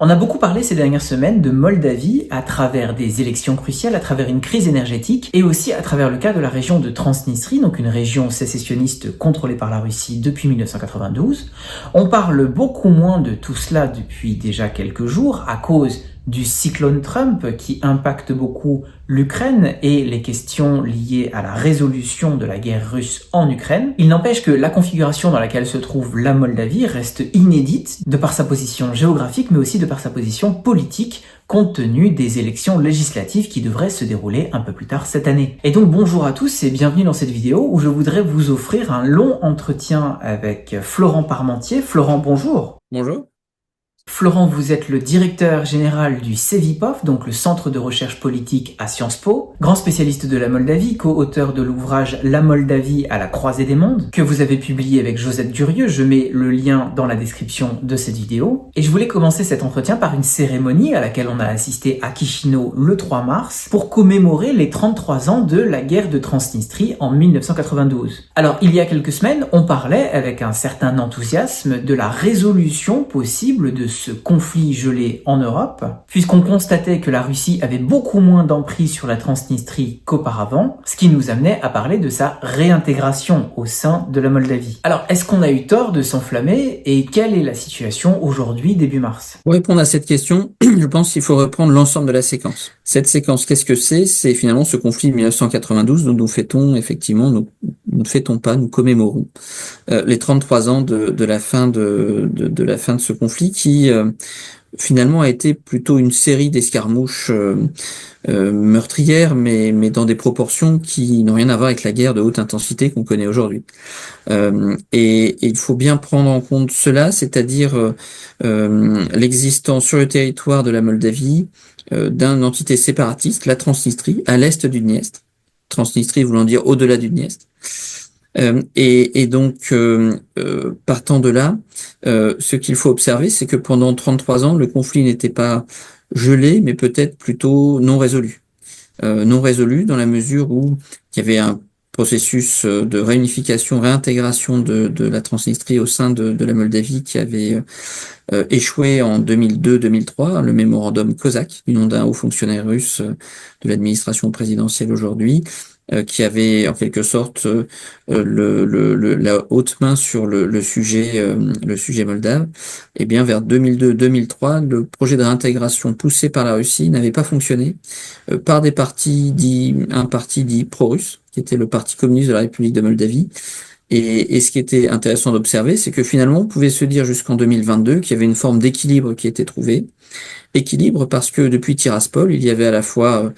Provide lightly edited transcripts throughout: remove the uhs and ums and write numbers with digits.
On a beaucoup parlé ces dernières semaines de Moldavie à travers des élections cruciales, à travers une crise énergétique et aussi à travers le cas de la région de Transnistrie, donc une région sécessionniste contrôlée par la Russie depuis 1992. On parle beaucoup moins de tout cela depuis déjà quelques jours à cause du cyclone Trump qui impacte beaucoup l'Ukraine et les questions liées à la résolution de la guerre russe en Ukraine. Il n'empêche que la configuration dans laquelle se trouve la Moldavie reste inédite de par sa position géographique mais aussi de par sa position politique compte tenu des élections législatives qui devraient se dérouler un peu plus tard cette année. Et donc bonjour à tous et bienvenue dans cette vidéo où je voudrais vous offrir un long entretien avec Florent Parmentier. Florent, bonjour. Bonjour. Florent, vous êtes le directeur général du CEVIPOF, donc le Centre de recherche politique à Sciences Po, grand spécialiste de la Moldavie, co-auteur de l'ouvrage La Moldavie à la croisée des mondes, que vous avez publié avec Josette Durieux. Je mets le lien dans la description de cette vidéo. Et je voulais commencer cet entretien par une cérémonie à laquelle on a assisté à Chisinau le 3 mars pour commémorer les 33 ans de la guerre de Transnistrie en 1992. Alors, il y a quelques semaines, on parlait avec un certain enthousiasme de la résolution possible de ce conflit gelé en Europe, puisqu'on constatait que la Russie avait beaucoup moins d'emprise sur la Transnistrie qu'auparavant, ce qui nous amenait à parler de sa réintégration au sein de la Moldavie. Alors, est-ce qu'on a eu tort de s'enflammer et quelle est la situation aujourd'hui, début mars? Pour répondre à cette question, je pense qu'il faut reprendre l'ensemble de la séquence. Cette séquence, qu'est-ce que c'est? C'est finalement ce conflit de 1992 dont nous fêtons effectivement, nous ne fêtons pas, nous commémorons les 33 ans de la fin de la fin de ce conflit qui finalement a été plutôt une série d'escarmouches meurtrières, mais dans des proportions qui n'ont rien à voir avec la guerre de haute intensité qu'on connaît aujourd'hui. Et il faut bien prendre en compte cela, c'est-à-dire l'existence sur le territoire de la Moldavie d'une entité séparatiste, la Transnistrie, à l'est du Dniestre. Transnistrie voulant dire au-delà du Dniestre. Et donc, partant de là, ce qu'il faut observer, c'est que pendant 33 ans, le conflit n'était pas gelé, mais peut-être plutôt non résolu. Non résolu dans la mesure où il y avait un processus de réunification, réintégration de la Transnistrie au sein de la Moldavie qui avait échoué en 2002-2003, le mémorandum Cosaque, du nom d'un haut fonctionnaire russe de l'administration présidentielle aujourd'hui, qui avait en quelque sorte la haute main sur le sujet moldave. Et bien vers 2002-2003, le projet de réintégration poussé par la Russie n'avait pas fonctionné par des partis un parti dit pro-russe, qui était le Parti communiste de la République de Moldavie. Et ce qui était intéressant d'observer, c'est que finalement, on pouvait se dire jusqu'en 2022 qu'il y avait une forme d'équilibre qui était trouvée. Équilibre parce que depuis Tiraspol, il y avait à la fois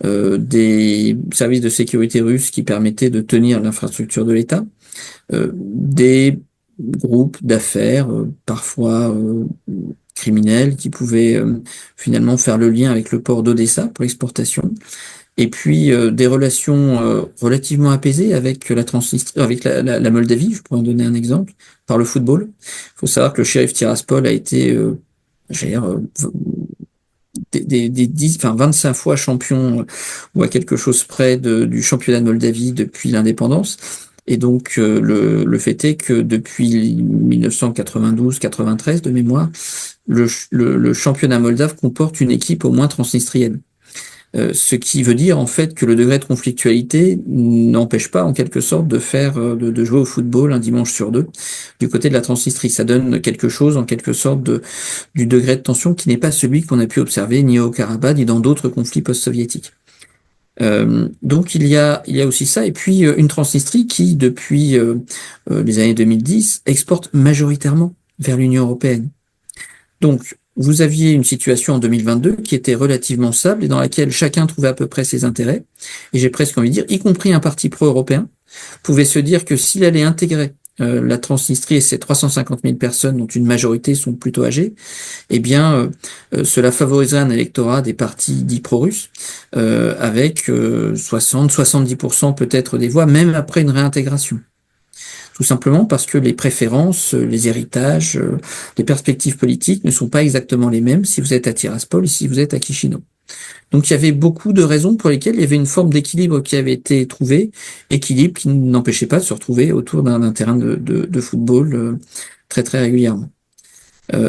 des services de sécurité russes qui permettaient de tenir l'infrastructure de l'État, des groupes d'affaires, parfois criminels, qui pouvaient finalement faire le lien avec le port d'Odessa pour l'exportation. Et puis des relations relativement apaisées avec la Transnistrie, avec la Moldavie, je pourrais en donner un exemple, par le football. Il faut savoir que le shérif Tiraspol a été 25 fois champion ou à quelque chose près du championnat de Moldavie depuis l'indépendance. Et donc le fait est que depuis 1992-93 de mémoire, le championnat moldave comporte une équipe au moins transnistrienne. Ce qui veut dire en fait que le degré de conflictualité n'empêche pas en quelque sorte de jouer au football un dimanche sur deux du côté de la Transnistrie. Ça donne quelque chose en quelque sorte du degré de tension qui n'est pas celui qu'on a pu observer ni au Karabakh ni dans d'autres conflits post-soviétiques. Donc il y a aussi ça, et puis une Transnistrie qui depuis les années 2010 exporte majoritairement vers l'Union européenne. Donc vous aviez une situation en 2022 qui était relativement stable et dans laquelle chacun trouvait à peu près ses intérêts, et j'ai presque envie de dire, y compris un parti pro-européen, pouvait se dire que s'il allait intégrer la Transnistrie et ses 350 000 personnes, dont une majorité sont plutôt âgées, eh bien, cela favoriserait un électorat des partis dits pro-russes, avec 60-70% peut-être des voix, même après une réintégration. Tout simplement parce que les préférences, les héritages, les perspectives politiques ne sont pas exactement les mêmes si vous êtes à Tiraspol et si vous êtes à Chisinau. Donc il y avait beaucoup de raisons pour lesquelles il y avait une forme d'équilibre qui avait été trouvée, équilibre qui n'empêchait pas de se retrouver autour d'un terrain de football très très régulièrement.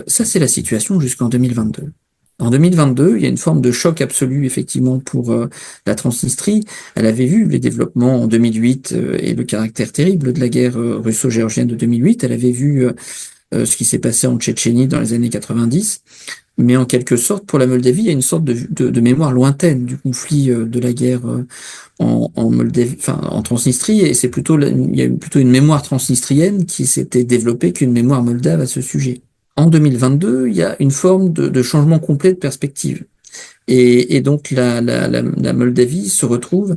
Ça, c'est la situation jusqu'en 2022. En 2022, il y a une forme de choc absolu, effectivement, pour la Transnistrie. Elle avait vu les développements en 2008 et le caractère terrible de la guerre russo-géorgienne de 2008. Elle avait vu ce qui s'est passé en Tchétchénie dans les années 90. Mais en quelque sorte, pour la Moldavie, il y a une sorte de mémoire lointaine du conflit de la guerre en Moldavie, enfin en Transnistrie, et c'est plutôt il y a plutôt une mémoire transnistrienne qui s'était développée qu'une mémoire moldave à ce sujet. En 2022, il y a une forme de changement complet de perspective. Et donc la Moldavie se retrouve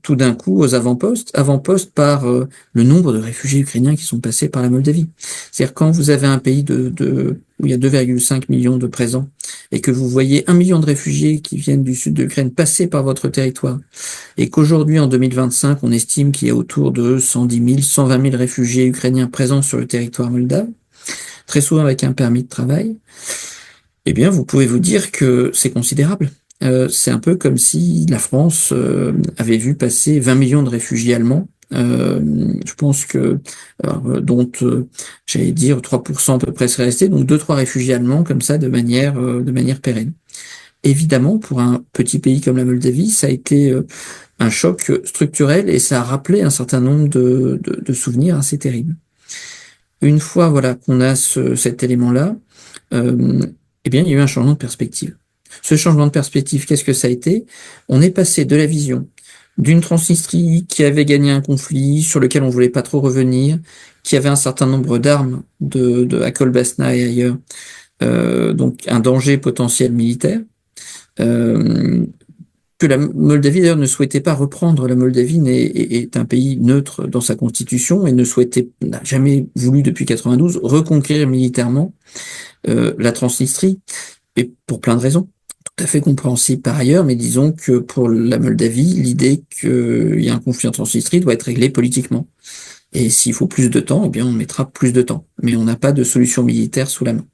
tout d'un coup aux avant-postes par le nombre de réfugiés ukrainiens qui sont passés par la Moldavie. C'est-à-dire quand vous avez un pays où il y a 2,5 millions de présents et que vous voyez 1 million de réfugiés qui viennent du sud de l'Ukraine passer par votre territoire et qu'aujourd'hui en 2025 on estime qu'il y a autour de 110 000, 120 000 réfugiés ukrainiens présents sur le territoire moldave, très souvent avec un permis de travail, eh bien, vous pouvez vous dire que c'est considérable. C'est un peu comme si la France avait vu passer 20 millions de réfugiés allemands. Je pense que dont j'allais dire 3% à peu près seraient restés, donc 2-3 réfugiés allemands comme ça de manière pérenne. Évidemment, pour un petit pays comme la Moldavie, ça a été un choc structurel et ça a rappelé un certain nombre de souvenirs assez terribles. Une fois voilà qu'on a cet élément-là, eh bien, il y a eu un changement de perspective. Ce changement de perspective, qu'est-ce que ça a été? On est passé de la vision d'une Transnistrie qui avait gagné un conflit sur lequel on voulait pas trop revenir, qui avait un certain nombre d'armes à Kolbasna et ailleurs, donc un danger potentiel militaire, que la Moldavie d'ailleurs ne souhaitait pas reprendre. La Moldavie est un pays neutre dans sa constitution et n'a jamais voulu depuis 92 reconquérir militairement la Transnistrie, et pour plein de raisons, tout à fait compréhensible par ailleurs, mais disons que pour la Moldavie, l'idée qu'il y a un conflit en Transnistrie doit être réglé politiquement. Et s'il faut plus de temps, eh bien on mettra plus de temps. Mais on n'a pas de solution militaire sous la main.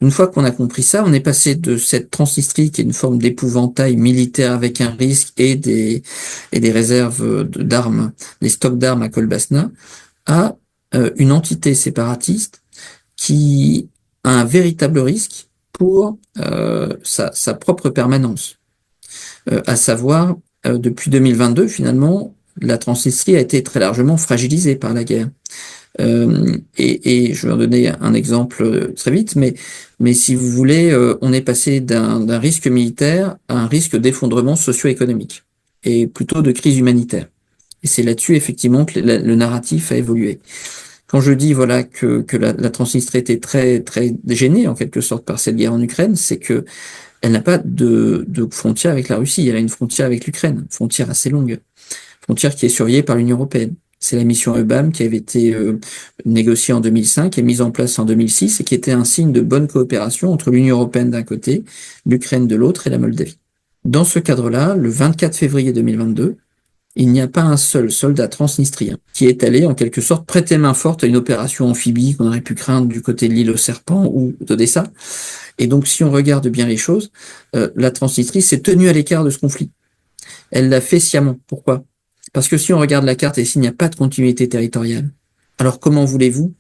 Une fois qu'on a compris ça, on est passé de cette Transnistrie qui est une forme d'épouvantail militaire avec un risque et des réserves d'armes, des stocks d'armes à Kolbasna, à une entité séparatiste qui a un véritable risque pour sa propre permanence. À savoir, depuis 2022, finalement, la Transnistrie a été très largement fragilisée par la guerre. Et je vais en donner un exemple très vite, mais si vous voulez, on est passé d'un risque militaire à un risque d'effondrement socio-économique et plutôt de crise humanitaire. Et c'est là-dessus, effectivement, que le narratif a évolué. Quand je dis voilà que la Transnistrie était très très gênée en quelque sorte par cette guerre en Ukraine, c'est que elle n'a pas de frontière avec la Russie, elle a une frontière avec l'Ukraine, frontière assez longue, frontière qui est surveillée par l'Union européenne. C'est la mission EUBAM qui avait été négociée en 2005 et mise en place en 2006 et qui était un signe de bonne coopération entre l'Union européenne d'un côté, l'Ukraine de l'autre et la Moldavie. Dans ce cadre-là, le 24 février 2022, il n'y a pas un seul soldat transnistrien qui est allé en quelque sorte prêter main forte à une opération amphibie qu'on aurait pu craindre du côté de l'île aux serpents ou d'Odessa. Et donc si on regarde bien les choses, la Transnistrie s'est tenue à l'écart de ce conflit. Elle l'a fait sciemment. Pourquoi? Parce que si on regarde la carte et s'il n'y a pas de continuité territoriale, alors comment voulez-vous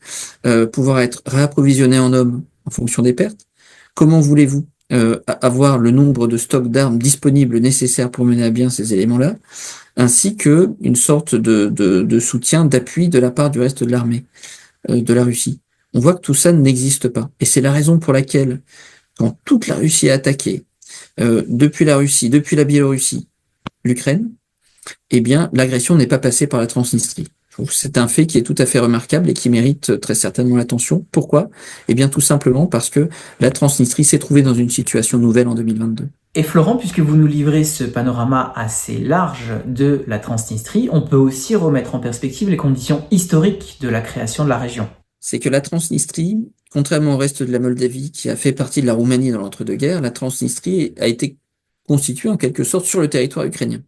pouvoir être réapprovisionné en hommes en fonction des pertes? Comment voulez-vous avoir le nombre de stocks d'armes disponibles nécessaires pour mener à bien ces éléments-là, ainsi que une sorte de soutien, d'appui de la part du reste de l'armée de la Russie? On voit que tout ça n'existe pas. Et c'est la raison pour laquelle, quand toute la Russie a attaqué, depuis la Russie, depuis la Biélorussie, l'Ukraine, eh bien, l'agression n'est pas passée par la Transnistrie. C'est un fait qui est tout à fait remarquable et qui mérite très certainement l'attention. Pourquoi? Eh bien, tout simplement parce que la Transnistrie s'est trouvée dans une situation nouvelle en 2022. Et Florent, puisque vous nous livrez ce panorama assez large de la Transnistrie, on peut aussi remettre en perspective les conditions historiques de la création de la région. C'est que la Transnistrie, contrairement au reste de la Moldavie qui a fait partie de la Roumanie dans l'entre-deux-guerres, la Transnistrie a été constituée en quelque sorte sur le territoire ukrainien.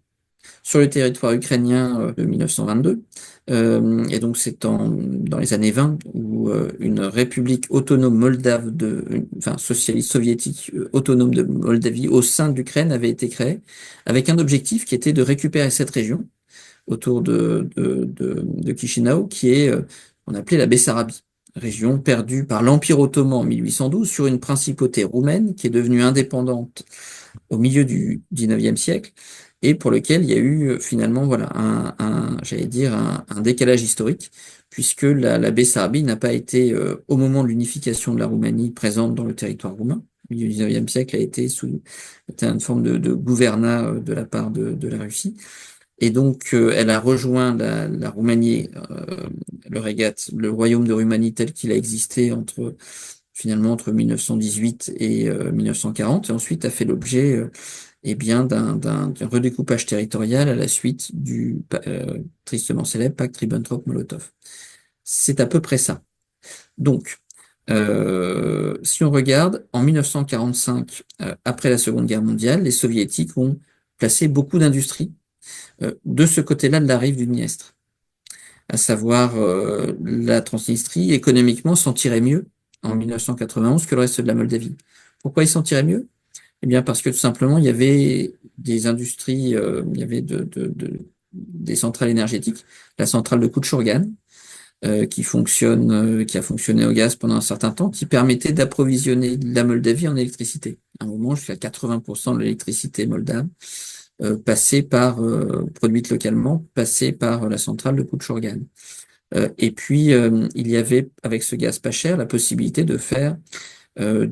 Sur le territoire ukrainien de 1922, et donc c'est dans les années 20 où une république autonome moldave socialiste soviétique autonome de Moldavie au sein de l'Ukraine avait été créée, avec un objectif qui était de récupérer cette région autour de Chisinau, qui est on appelait la Bessarabie. région perdue par l'Empire ottoman en 1812 sur une principauté roumaine qui est devenue indépendante au milieu du XIXe siècle et pour lequel il y a eu finalement voilà j'allais dire un décalage historique puisque la Bessarabie n'a pas été au moment de l'unification de la Roumanie présente dans le territoire roumain. Au milieu du XIXe siècle était une forme de gouvernorat de la part de la Russie. Et donc, elle a rejoint la Roumanie, le royaume de Roumanie tel qu'il a existé finalement entre 1918 et 1940, et ensuite a fait l'objet eh bien d'un redécoupage territorial à la suite du tristement célèbre pacte Ribbentrop-Molotov. C'est à peu près ça. Donc, si on regarde, en 1945, après la Seconde Guerre mondiale, les Soviétiques ont placé beaucoup d'industries de ce côté-là de la rive du Dniestr, à savoir la Transnistrie, économiquement, s'en tirait mieux en 1991 que le reste de la Moldavie. Pourquoi ils s'en tiraient mieux? Eh bien, parce que tout simplement, il y avait des industries, il y avait des centrales énergétiques, la centrale de Koutchourgan, qui a fonctionné au gaz pendant un certain temps, qui permettait d'approvisionner la Moldavie en électricité. À un moment, jusqu'à 80% de l'électricité moldave produite localement, passée par la centrale de Koutchourgan. Et puis, il y avait, avec ce gaz pas cher, la possibilité de faire de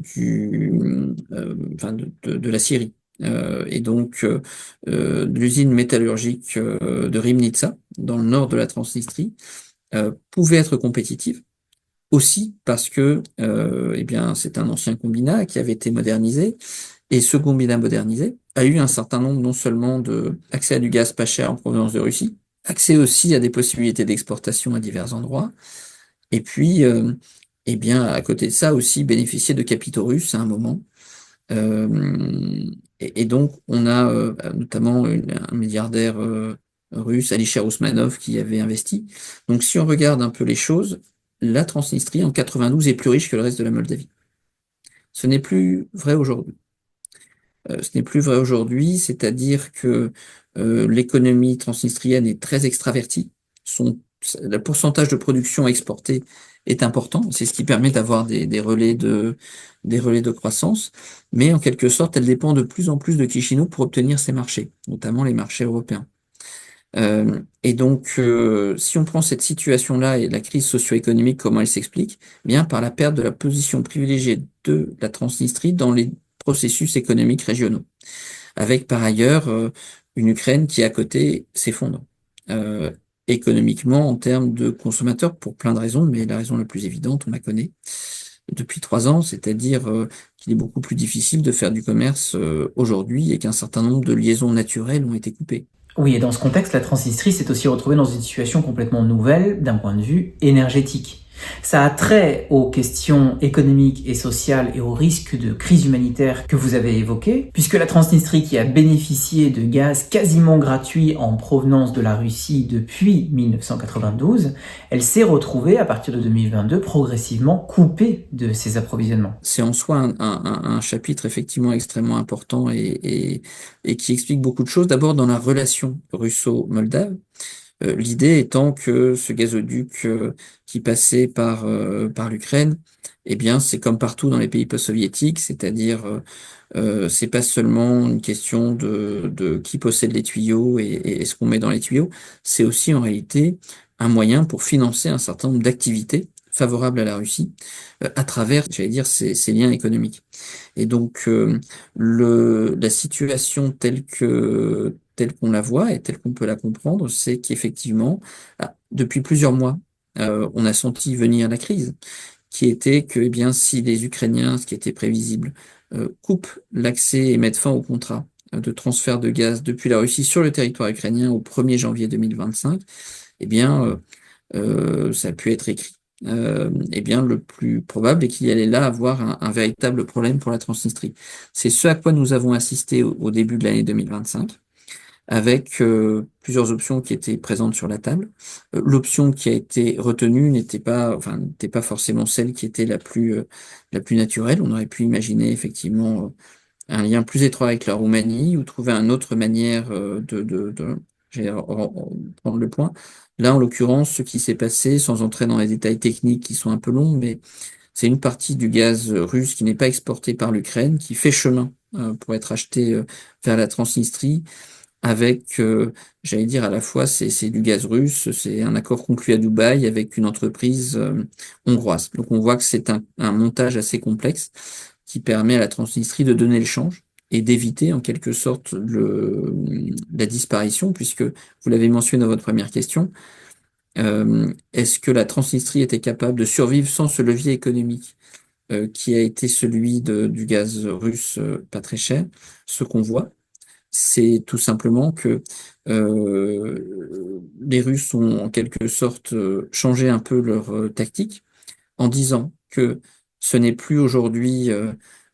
la scierie. Et donc, l'usine métallurgique de Rimnitsa, dans le nord de la Transnistrie, pouvait être compétitive, aussi parce que eh bien, c'est un ancien combinat qui avait été modernisé, et ce combinat modernisé a eu un certain nombre non seulement d'accès à du gaz pas cher en provenance de Russie, accès aussi à des possibilités d'exportation à divers endroits, et puis eh bien, à côté de ça aussi bénéficier de capitaux russes à un moment. Et donc, on a notamment un milliardaire russe, Alisher Ousmanov, qui y avait investi. Donc, si on regarde un peu les choses, la Transnistrie, en 92, est plus riche que le reste de la Moldavie. Ce n'est plus vrai aujourd'hui. Ce n'est plus vrai aujourd'hui, c'est-à-dire que l'économie transnistrienne est très extravertie. Le pourcentage de production exportée est important. C'est ce qui permet d'avoir des relais de croissance. Mais en quelque sorte, elle dépend de plus en plus de Chisinau pour obtenir ses marchés, notamment les marchés européens. Et donc, si on prend cette situation-là et la crise socio-économique, comment elle s'explique? Bien par la perte de la position privilégiée de la Transnistrie dans les processus économiques régionaux, avec par ailleurs une Ukraine qui à côté s'effondre économiquement en termes de consommateurs pour plein de raisons, mais la raison la plus évidente, on la connaît depuis 3 ans, c'est-à-dire qu'il est beaucoup plus difficile de faire du commerce aujourd'hui et qu'un certain nombre de liaisons naturelles ont été coupées. Oui, et dans ce contexte, la Transnistrie s'est aussi retrouvée dans une situation complètement nouvelle d'un point de vue énergétique. Ça a trait aux questions économiques et sociales et aux risques de crise humanitaire que vous avez évoqués, puisque la Transnistrie, qui a bénéficié de gaz quasiment gratuit en provenance de la Russie depuis 1992, elle s'est retrouvée à partir de 2022 progressivement coupée de ses approvisionnements. C'est en soi un chapitre effectivement extrêmement important et qui explique beaucoup de choses. D'abord dans la relation russo-moldave. L'idée étant que ce gazoduc qui passait par l'Ukraine, eh bien, c'est comme partout dans les pays post-soviétiques, c'est-à-dire c'est pas seulement une question de qui possède les tuyaux et ce qu'on met dans les tuyaux, c'est aussi en réalité un moyen pour financer un certain nombre d'activités favorables à la Russie à travers, j'allais dire, ces liens économiques. Et donc, la situation telle qu'on la voit et telle qu'on peut la comprendre, c'est qu'effectivement, depuis plusieurs mois, on a senti venir la crise, qui était que, eh bien, si les Ukrainiens, ce qui était prévisible, coupent l'accès et mettent fin au contrat de transfert de gaz depuis la Russie sur le territoire ukrainien au 1er janvier 2025, eh bien, ça a pu être écrit. Eh bien, le plus probable est qu'il y allait là avoir un véritable problème pour la Transnistrie. C'est ce à quoi nous avons assisté au début de l'année 2025, avec plusieurs options qui étaient présentes sur la table. L'option qui a été retenue n'était pas forcément celle qui était la plus naturelle. On aurait pu imaginer effectivement un lien plus étroit avec la Roumanie ou trouver une autre manière je vais prendre le point. Là, en l'occurrence, ce qui s'est passé, sans entrer dans les détails techniques qui sont un peu longs, mais c'est une partie du gaz russe qui n'est pas exporté par l'Ukraine, qui fait chemin pour être acheté vers la Transnistrie, avec, j'allais dire, à la fois c'est du gaz russe, c'est un accord conclu à Dubaï avec une entreprise hongroise. Donc on voit que c'est un montage assez complexe qui permet à la Transnistrie de donner le change et d'éviter en quelque sorte la disparition, puisque vous l'avez mentionné dans votre première question, est-ce que la Transnistrie était capable de survivre sans ce levier économique qui a été celui du gaz russe pas très cher? Ce qu'on voit, c'est tout simplement que les Russes ont en quelque sorte changé un peu leur tactique en disant que ce n'est plus aujourd'hui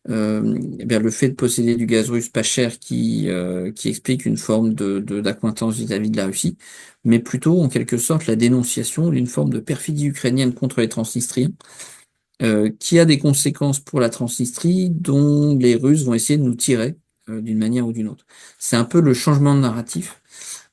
eh bien, le fait de posséder du gaz russe pas cher qui explique une forme d'accointance vis-à-vis de la Russie, mais plutôt en quelque sorte la dénonciation d'une forme de perfidie ukrainienne contre les Transnistriens, qui a des conséquences pour la Transnistrie dont les Russes vont essayer de nous tirer d'une manière ou d'une autre. C'est un peu le changement de narratif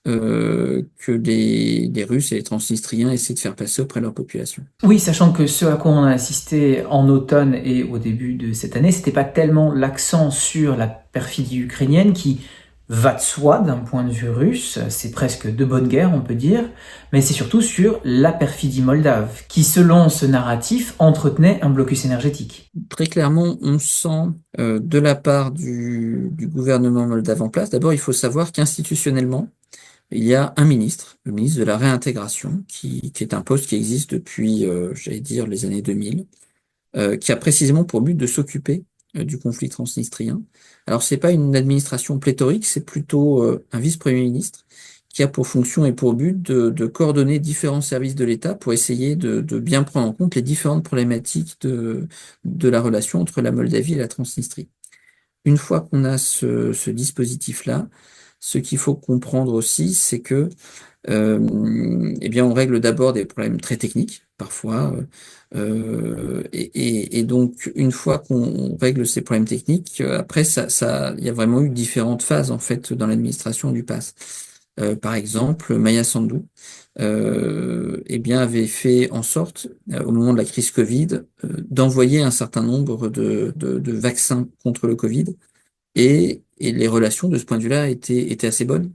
que les Russes et les Transnistriens essaient de faire passer auprès de leur population. Oui, sachant que ce à quoi on a assisté en automne et au début de cette année, c'était pas tellement l'accent sur la perfidie ukrainienne qui va de soi d'un point de vue russe, c'est presque de bonne guerre on peut dire, mais c'est surtout sur la perfidie moldave, qui selon ce narratif entretenait un blocus énergétique. Très clairement, on sent de la part du gouvernement moldave en place, d'abord il faut savoir qu'institutionnellement, il y a un ministre, le ministre de la réintégration, qui est un poste qui existe depuis, j'allais dire, les années 2000, qui a précisément pour but de s'occuper du conflit transnistrien. Alors, c'est pas une administration pléthorique, c'est plutôt un vice-premier ministre qui a pour fonction et pour but de coordonner différents services de l'État pour essayer de bien prendre en compte les différentes problématiques de la relation entre la Moldavie et la Transnistrie. Une fois qu'on a ce dispositif-là, ce qu'il faut comprendre aussi, c'est que eh bien, on règle d'abord des problèmes très techniques, parfois, et donc une fois qu'on règle ces problèmes techniques, après, il y a vraiment eu différentes phases en fait dans l'administration du PAS. Par exemple, Maya Sandu, eh bien, avait fait en sorte, au moment de la crise Covid, d'envoyer un certain nombre de vaccins contre le Covid et les relations de ce point de vue-là étaient assez bonnes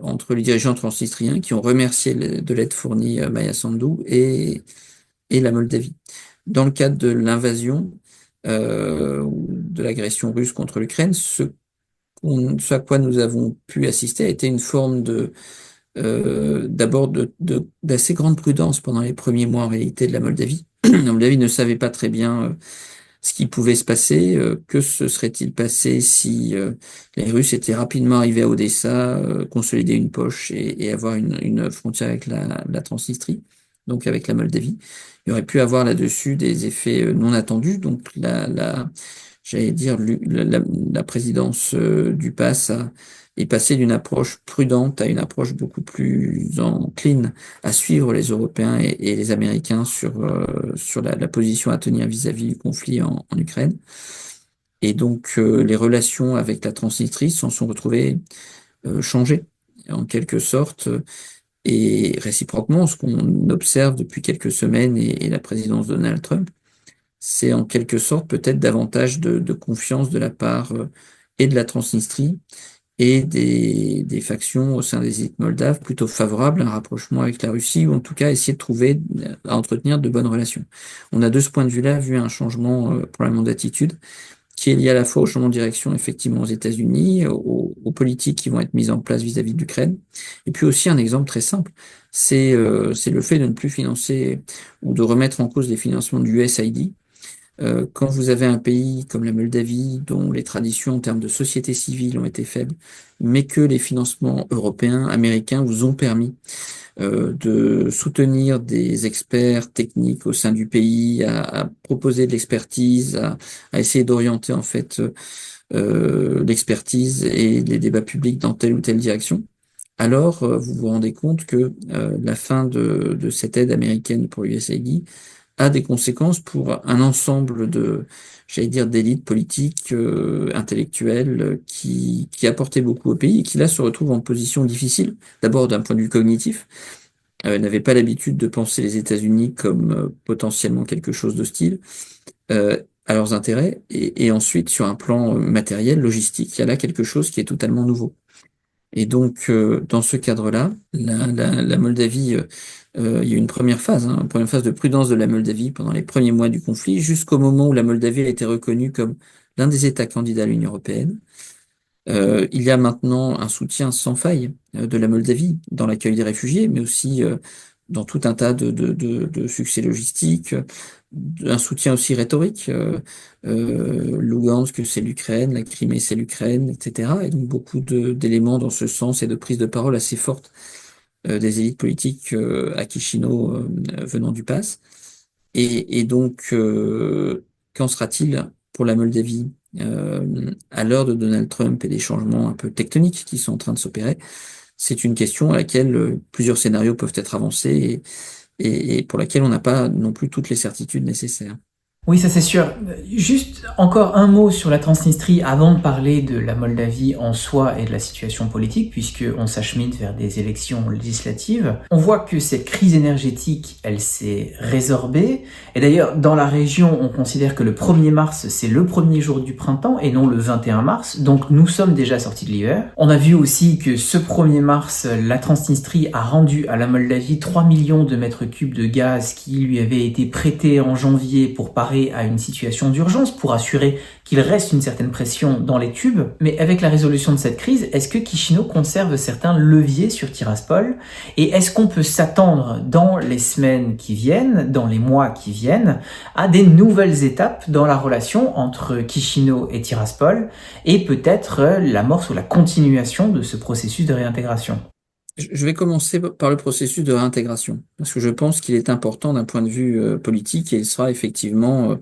entre les dirigeants transnistriens qui ont remercié de l'aide fournie à Maya Sandu et la Moldavie. Dans le cadre de l'invasion ou de l'agression russe contre l'Ukraine, ce à quoi nous avons pu assister a été une forme d'abord d'assez grande prudence pendant les premiers mois en réalité de la Moldavie. La Moldavie ne savait pas très bien ce qui pouvait se passer, que se serait-il passé si les Russes étaient rapidement arrivés à Odessa, consolider une poche et avoir une frontière avec la Transnistrie, donc avec la Moldavie. Il y aurait pu avoir là-dessus des effets non attendus, donc j'allais dire, la présidence du PAS est passée d'une approche prudente à une approche beaucoup plus encline à suivre les Européens et les Américains sur la position à tenir vis-à-vis du conflit en Ukraine. Et donc, les relations avec la Transnistrie s'en sont retrouvées changées, en quelque sorte. Et réciproquement, ce qu'on observe depuis quelques semaines et la présidence de Donald Trump, c'est en quelque sorte peut-être davantage de confiance de la part et de la Transnistrie et des factions au sein des élites moldaves plutôt favorables à un rapprochement avec la Russie ou en tout cas essayer de trouver, à entretenir de bonnes relations. On a de ce point de vue-là vu un changement probablement d'attitude qui est lié à la fois au changement de direction effectivement aux États-Unis, aux politiques qui vont être mises en place vis-à-vis de l'Ukraine. Et puis aussi un exemple très simple, c'est le fait de ne plus financer ou de remettre en cause les financements du USAID. Quand vous avez un pays comme la Moldavie, dont les traditions en termes de société civile ont été faibles, mais que les financements européens, américains vous ont permis de soutenir des experts techniques au sein du pays, à proposer de l'expertise, à essayer d'orienter en fait l'expertise et les débats publics dans telle ou telle direction, alors vous vous rendez compte que la fin de cette aide américaine pour l'USAID a des conséquences pour un ensemble de, j'allais dire, d'élites politiques, intellectuelles, qui apportaient beaucoup au pays et qui là se retrouvent en position difficile. D'abord d'un point de vue cognitif, n'avaient pas l'habitude de penser les États-Unis comme potentiellement quelque chose d'hostile à leurs intérêts, et ensuite sur un plan matériel, logistique, il y a là quelque chose qui est totalement nouveau. Et donc, dans ce cadre-là, la Moldavie, il y a eu une première phase, hein, une première phase de prudence de la Moldavie pendant les premiers mois du conflit, jusqu'au moment où la Moldavie a été reconnue comme l'un des États candidats à l'Union européenne. Il y a maintenant un soutien sans faille de la Moldavie dans l'accueil des réfugiés, mais aussi dans tout un tas de succès logistiques, un soutien aussi rhétorique. Lugansk, c'est l'Ukraine, la Crimée, c'est l'Ukraine, etc. Et donc beaucoup d'éléments dans ce sens et de prise de parole assez fortes des élites politiques à Chisinau venant du PAS. Et donc, qu'en sera-t-il pour la Moldavie à l'heure de Donald Trump et des changements un peu tectoniques qui sont en train de s'opérer? C'est une question à laquelle plusieurs scénarios peuvent être avancés et pour laquelle on n'a pas non plus toutes les certitudes nécessaires. Oui, ça c'est sûr. Juste encore un mot sur la Transnistrie avant de parler de la Moldavie en soi et de la situation politique, puisqu'on s'achemine vers des élections législatives. On voit que cette crise énergétique, elle s'est résorbée. Et d'ailleurs, dans la région, on considère que le 1er mars, c'est le premier jour du printemps et non le 21 mars. Donc nous sommes déjà sortis de l'hiver. On a vu aussi que ce 1er mars, la Transnistrie a rendu à la Moldavie 3 millions de mètres cubes de gaz qui lui avaient été prêtés en janvier pour parer à une situation d'urgence, pour assurer qu'il reste une certaine pression dans les tubes. Mais avec la résolution de cette crise, est-ce que Chisinau conserve certains leviers sur Tiraspol? Et est-ce qu'on peut s'attendre dans les semaines qui viennent, dans les mois qui viennent, à des nouvelles étapes dans la relation entre Chisinau et Tiraspol, et peut-être l'amorce ou la continuation de ce processus de réintégration? Je vais commencer par le processus de réintégration, parce que je pense qu'il est important d'un point de vue politique et il sera effectivement,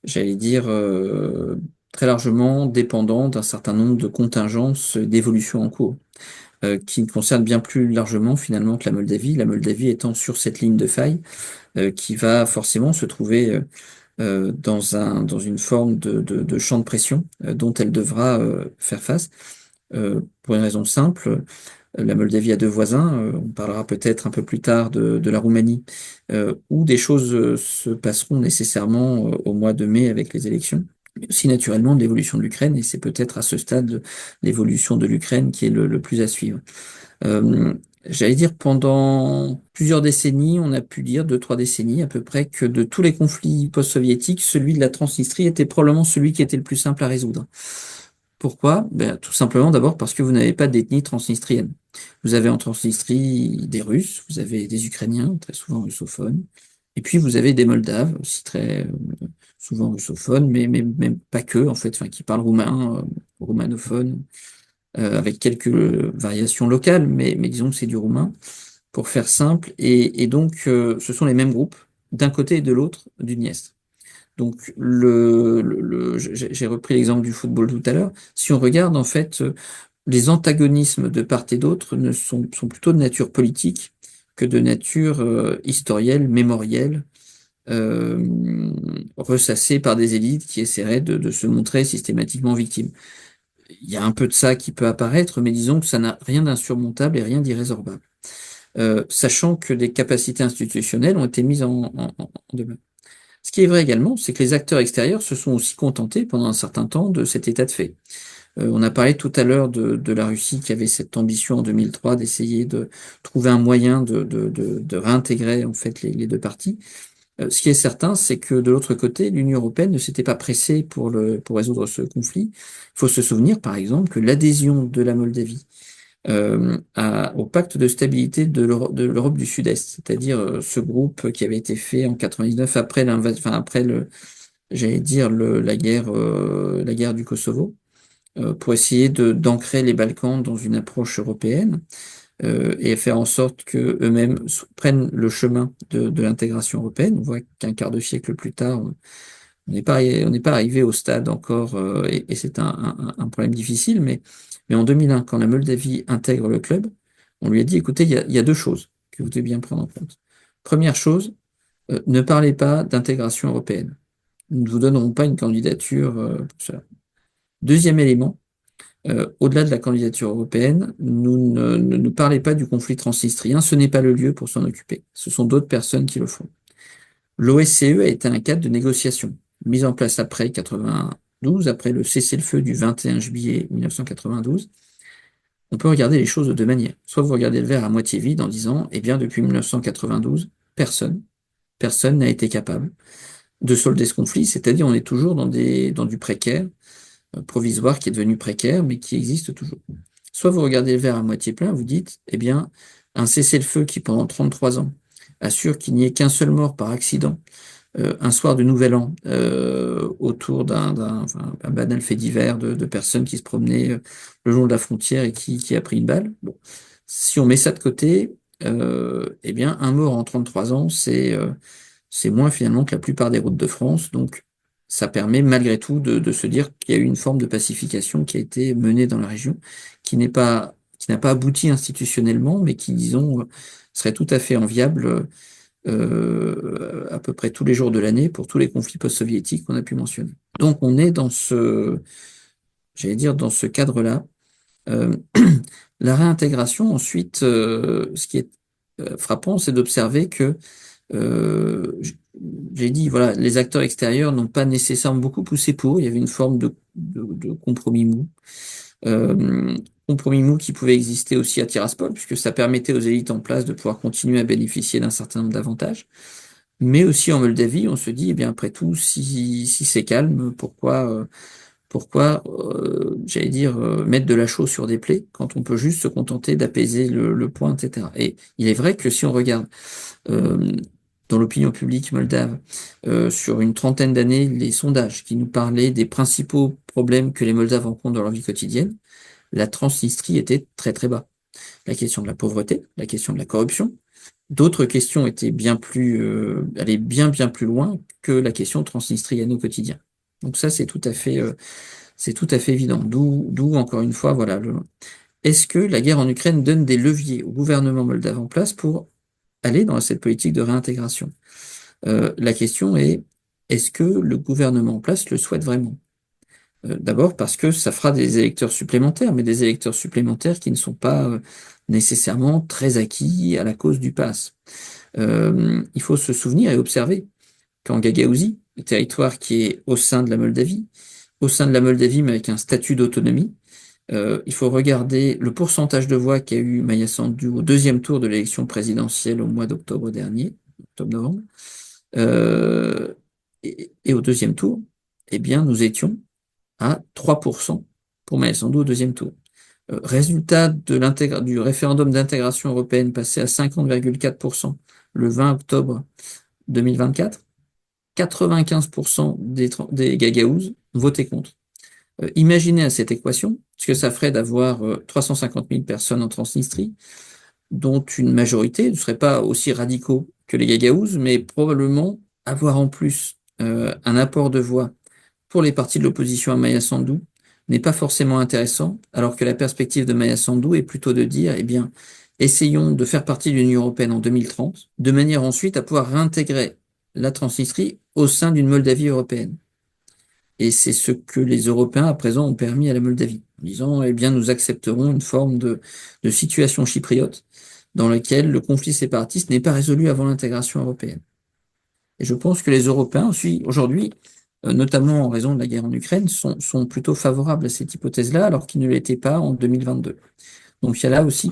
j'allais dire, très largement dépendant d'un certain nombre de contingences d'évolution en cours, qui concernent bien plus largement finalement que la Moldavie étant sur cette ligne de faille, qui va forcément se trouver dans une forme de champ de pression dont elle devra faire face, pour une raison simple. La Moldavie a deux voisins, on parlera peut-être un peu plus tard de la Roumanie, où des choses se passeront nécessairement au mois de mai avec les élections, mais aussi naturellement de l'évolution de l'Ukraine, et c'est peut-être à ce stade l'évolution de l'Ukraine qui est le plus à suivre. Euh, J'allais dire, pendant plusieurs décennies, on a pu dire, 2, 3 décennies à peu près, que de tous les conflits post-soviétiques, celui de la Transnistrie était probablement celui qui était le plus simple à résoudre. Pourquoi? Ben, tout simplement d'abord parce que vous n'avez pas d'ethnie transnistrienne. Vous avez en Transnistrie des Russes, vous avez des Ukrainiens, très souvent russophones, et puis vous avez des Moldaves, aussi très souvent russophones, mais même pas que, en fait, enfin, qui parlent roumain, roumanophone, avec quelques variations locales, mais disons que c'est du roumain, pour faire simple, et donc ce sont les mêmes groupes, d'un côté et de l'autre du Dniestr. Donc, j'ai repris l'exemple du football tout à l'heure. Si on regarde, en fait, les antagonismes de part et d'autre sont plutôt de nature politique que de nature historielle, mémorielle, ressassée par des élites qui essaieraient de se montrer systématiquement victimes. Il y a un peu de ça qui peut apparaître, mais disons que ça n'a rien d'insurmontable et rien d'irrésorbable. Sachant que des capacités institutionnelles ont été mises en demeure. Ce qui est vrai également, c'est que les acteurs extérieurs se sont aussi contentés pendant un certain temps de cet état de fait. On a parlé tout à l'heure de la Russie qui avait cette ambition en 2003 d'essayer de trouver un moyen de réintégrer en fait les deux parties. Ce qui est certain, c'est que de l'autre côté, l'Union européenne ne s'était pas pressée pour résoudre ce conflit. Il faut se souvenir, par exemple, que l'adhésion de la Moldavie au pacte de stabilité de l'Europe du Sud-Est, c'est-à-dire ce groupe qui avait été fait en 99 après l'invasion, enfin après j'allais dire la guerre du Kosovo, pour essayer d'ancrer les Balkans dans une approche européenne et faire en sorte que eux-mêmes prennent le chemin de l'intégration européenne. On voit qu'un quart de siècle plus tard, on n'est pas arrivé au stade encore, et c'est un problème difficile, mais en 2001, quand la Moldavie intègre le club, on lui a dit, écoutez, il y a deux choses que vous devez bien prendre en compte. Première chose, Ne parlez pas d'intégration européenne. Nous ne vous donnerons pas une candidature pour cela. Deuxième élément, au-delà de la candidature européenne, ne parlez pas du conflit transnistrien. Ce n'est pas le lieu pour s'en occuper. Ce sont d'autres personnes qui le font. L'OSCE a été un cadre de négociation, mis en place après 92, après le cessez-le-feu du 21 juillet 1992. On peut regarder les choses de deux manières. Soit vous regardez le verre à moitié vide en disant, eh bien, depuis 1992, personne n'a été capable de solder ce conflit, c'est-à-dire on est toujours dans du précaire, provisoire qui est devenu précaire, mais qui existe toujours. Soit vous regardez le verre à moitié plein, vous dites, eh bien, un cessez-le-feu qui, pendant 33 ans, assure qu'il n'y ait qu'un seul mort par accident, un soir de Nouvel An, autour un banal fait divers de personnes qui se promenaient le long de la frontière et qui a pris une balle. Bon. Si on met ça de côté, eh bien, un mort en 33 ans, c'est moins finalement que la plupart des routes de France. Donc, ça permet malgré tout de se dire qu'il y a eu une forme de pacification qui a été menée dans la région, qui n'a pas abouti institutionnellement, mais qui, disons, serait tout à fait enviable à peu près tous les jours de l'année pour tous les conflits post-soviétiques qu'on a pu mentionner. Donc, on est j'allais dire, dans ce cadre-là. La réintégration, ensuite, ce qui est frappant, c'est d'observer que j'ai dit, voilà, les acteurs extérieurs n'ont pas nécessairement beaucoup poussé pour. Il y avait une forme de compromis mou. Compromis mou qui pouvait exister aussi à Tiraspol, puisque ça permettait aux élites en place de pouvoir continuer à bénéficier d'un certain nombre d'avantages. Mais aussi en Moldavie, on se dit, eh bien, après tout, si c'est calme, pourquoi j'allais dire, mettre de la chaux sur des plaies quand on peut juste se contenter d'apaiser le point, etc. Et il est vrai que si on regarde euh, dans l'opinion publique moldave, sur une trentaine d'années, les sondages qui nous parlaient des principaux problèmes que les Moldaves rencontrent dans leur vie quotidienne, la Transnistrie était très très bas. La question de la pauvreté, la question de la corruption, d'autres questions étaient allaient bien plus loin que la question transnistrienne au quotidien. Donc ça, c'est tout à fait évident. D'où encore une fois, voilà, est-ce que la guerre en Ukraine donne des leviers au gouvernement moldave en place pour aller dans cette politique de réintégration? La question est, est-ce que le gouvernement en place le souhaite vraiment? D'abord parce que ça fera des électeurs supplémentaires, mais des électeurs supplémentaires qui ne sont pas nécessairement très acquis à la cause du pass. Il faut se souvenir et observer qu'en Gagaouzie, le territoire qui est au sein de la Moldavie, mais avec un statut d'autonomie, il faut regarder le pourcentage de voix qu'a eu Maya Sandu au deuxième tour de l'élection présidentielle au mois d'octobre dernier, octobre-novembre, et au deuxième tour, eh bien, nous étions à 3% pour Maya Sandu au deuxième tour. Résultat du référendum d'intégration européenne passé à 50,4% le 20 octobre 2024, 95% des Gagaouzes ont voté contre. Imaginez à cette équation ce que ça ferait d'avoir 350 000 personnes en Transnistrie, dont une majorité ne serait pas aussi radicaux que les Gagaouzes, mais probablement avoir en plus un apport de voix pour les partis de l'opposition à Maya Sandu n'est pas forcément intéressant, alors que la perspective de Maya Sandu est plutôt de dire, eh bien, essayons de faire partie de l'Union européenne en 2030, de manière ensuite à pouvoir réintégrer la Transnistrie au sein d'une Moldavie européenne. Et c'est ce que les Européens à présent ont permis à la Moldavie, en disant, eh bien, nous accepterons une forme de situation chypriote dans laquelle le conflit séparatiste n'est pas résolu avant l'intégration européenne. Et je pense que les Européens aussi, aujourd'hui, notamment en raison de la guerre en Ukraine, sont plutôt favorables à cette hypothèse-là, alors qu'ils ne l'étaient pas en 2022. Donc il y a là aussi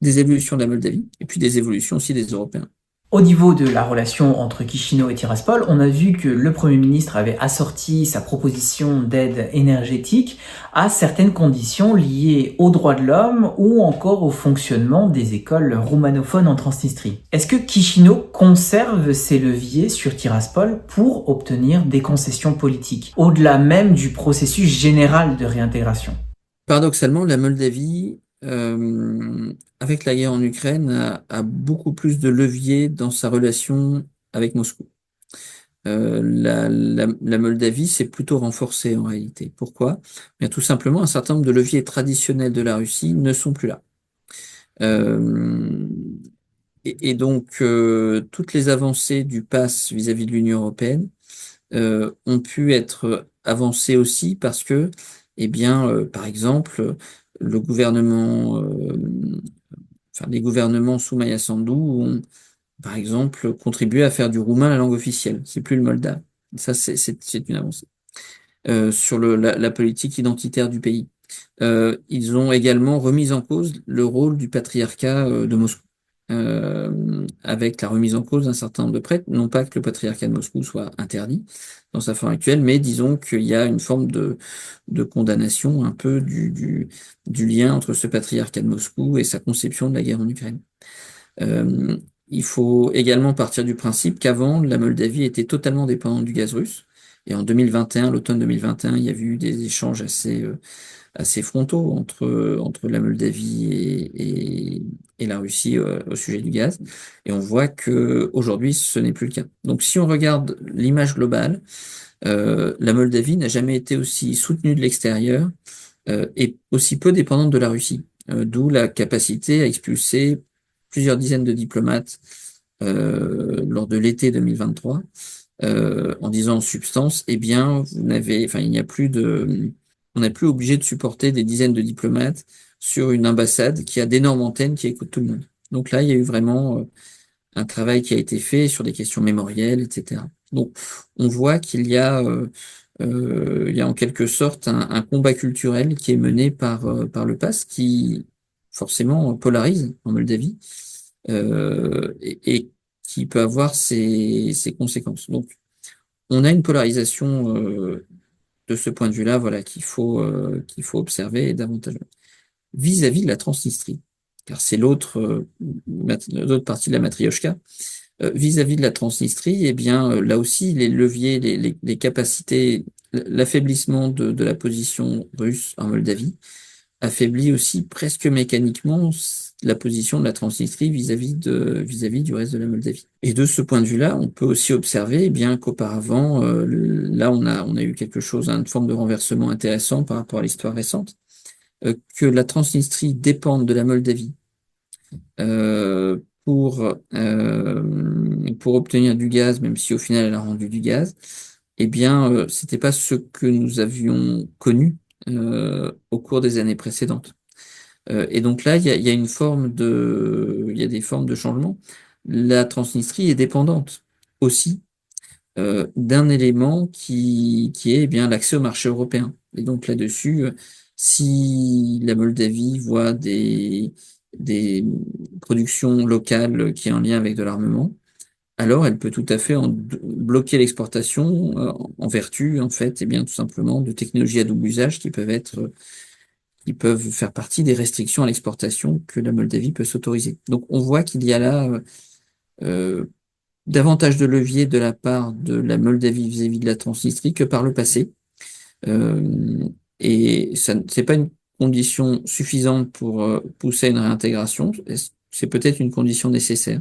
des évolutions de la Moldavie, et puis des évolutions aussi des Européens. Au niveau de la relation entre Chisinau et Tiraspol, on a vu que le Premier ministre avait assorti sa proposition d'aide énergétique à certaines conditions liées aux droits de l'homme ou encore au fonctionnement des écoles roumanophones en Transnistrie. Est-ce que Chisinau conserve ses leviers sur Tiraspol pour obtenir des concessions politiques, au-delà même du processus général de réintégration? Paradoxalement, la Moldavie, avec la guerre en Ukraine, a beaucoup plus de leviers dans sa relation avec Moscou. La Moldavie s'est plutôt renforcée en réalité. Pourquoi? Bien, tout simplement, un certain nombre de leviers traditionnels de la Russie ne sont plus là. et donc, toutes les avancées du pass vis-à-vis de l'Union européenne ont pu être avancées aussi parce que, eh bien, par exemple, le gouvernement, enfin, les gouvernements sous Maya Sandu ont, par exemple, contribué à faire du roumain la langue officielle. C'est plus le moldave. Ça, c'est une avancée. Sur la politique identitaire du pays. Ils ont également remis en cause le rôle du patriarcat de Moscou, avec la remise en cause d'un certain nombre de prêtres. Non pas que le patriarcat de Moscou soit interdit dans sa forme actuelle, mais disons qu'il y a une forme de condamnation un peu du lien entre ce patriarcat de Moscou et sa conception de la guerre en Ukraine. Euh, il faut également partir du principe qu'avant, la Moldavie était totalement dépendante du gaz russe. Et en 2021, l'automne 2021, il y a eu des échanges assez frontaux entre la Moldavie et la Russie au sujet du gaz. Et on voit que aujourd'hui, ce n'est plus le cas. Donc, si on regarde l'image globale, la Moldavie n'a jamais été aussi soutenue de l'extérieur et aussi peu dépendante de la Russie. D'où la capacité à expulser plusieurs dizaines de diplomates lors de l'été 2023, en disant en substance, eh bien, enfin, on n'est plus obligé de supporter des dizaines de diplomates sur une ambassade qui a d'énormes antennes qui écoutent tout le monde. Donc là, il y a eu vraiment un travail qui a été fait sur des questions mémorielles, etc. Donc, on voit il y a en quelque sorte un combat culturel qui est mené par le PAS, qui forcément polarise en Moldavie, et qui peut avoir ses conséquences. Donc, on a une polarisation de ce point de vue-là, voilà, qu'il faut observer davantage. Vis-à-vis de la Transnistrie, car c'est l'autre partie de la matrioshka, vis-à-vis de la Transnistrie, eh bien, là aussi, les leviers, les capacités, l'affaiblissement de la position russe en Moldavie affaiblit aussi presque mécaniquement la position de la Transnistrie vis-à-vis du reste de la Moldavie. Et de ce point de vue-là, on peut aussi observer, eh bien, qu'auparavant, là, on a eu quelque chose, une forme de renversement intéressant par rapport à l'histoire récente, que la Transnistrie dépende de la Moldavie euh, pour obtenir du gaz, même si au final elle a rendu du gaz, eh bien, c'était pas ce que nous avions connu au cours des années précédentes. Et donc là, il y a il y a des formes de changement. La Transnistrie est dépendante aussi d'un élément qui est eh bien l'accès au marché européen. Et donc là-dessus, si la Moldavie voit des productions locales qui est en lien avec de l'armement, alors elle peut tout à fait bloquer l'exportation en vertu, en fait, eh bien tout simplement de technologies à double usage qui peuvent faire partie des restrictions à l'exportation que la Moldavie peut s'autoriser. Donc on voit qu'il y a là euh, davantage de levier de la part de la Moldavie vis-à-vis de la Transnistrie que par le passé. Euh, et ça, c'est pas une condition suffisante pour pousser à une réintégration. C'est peut-être une condition nécessaire.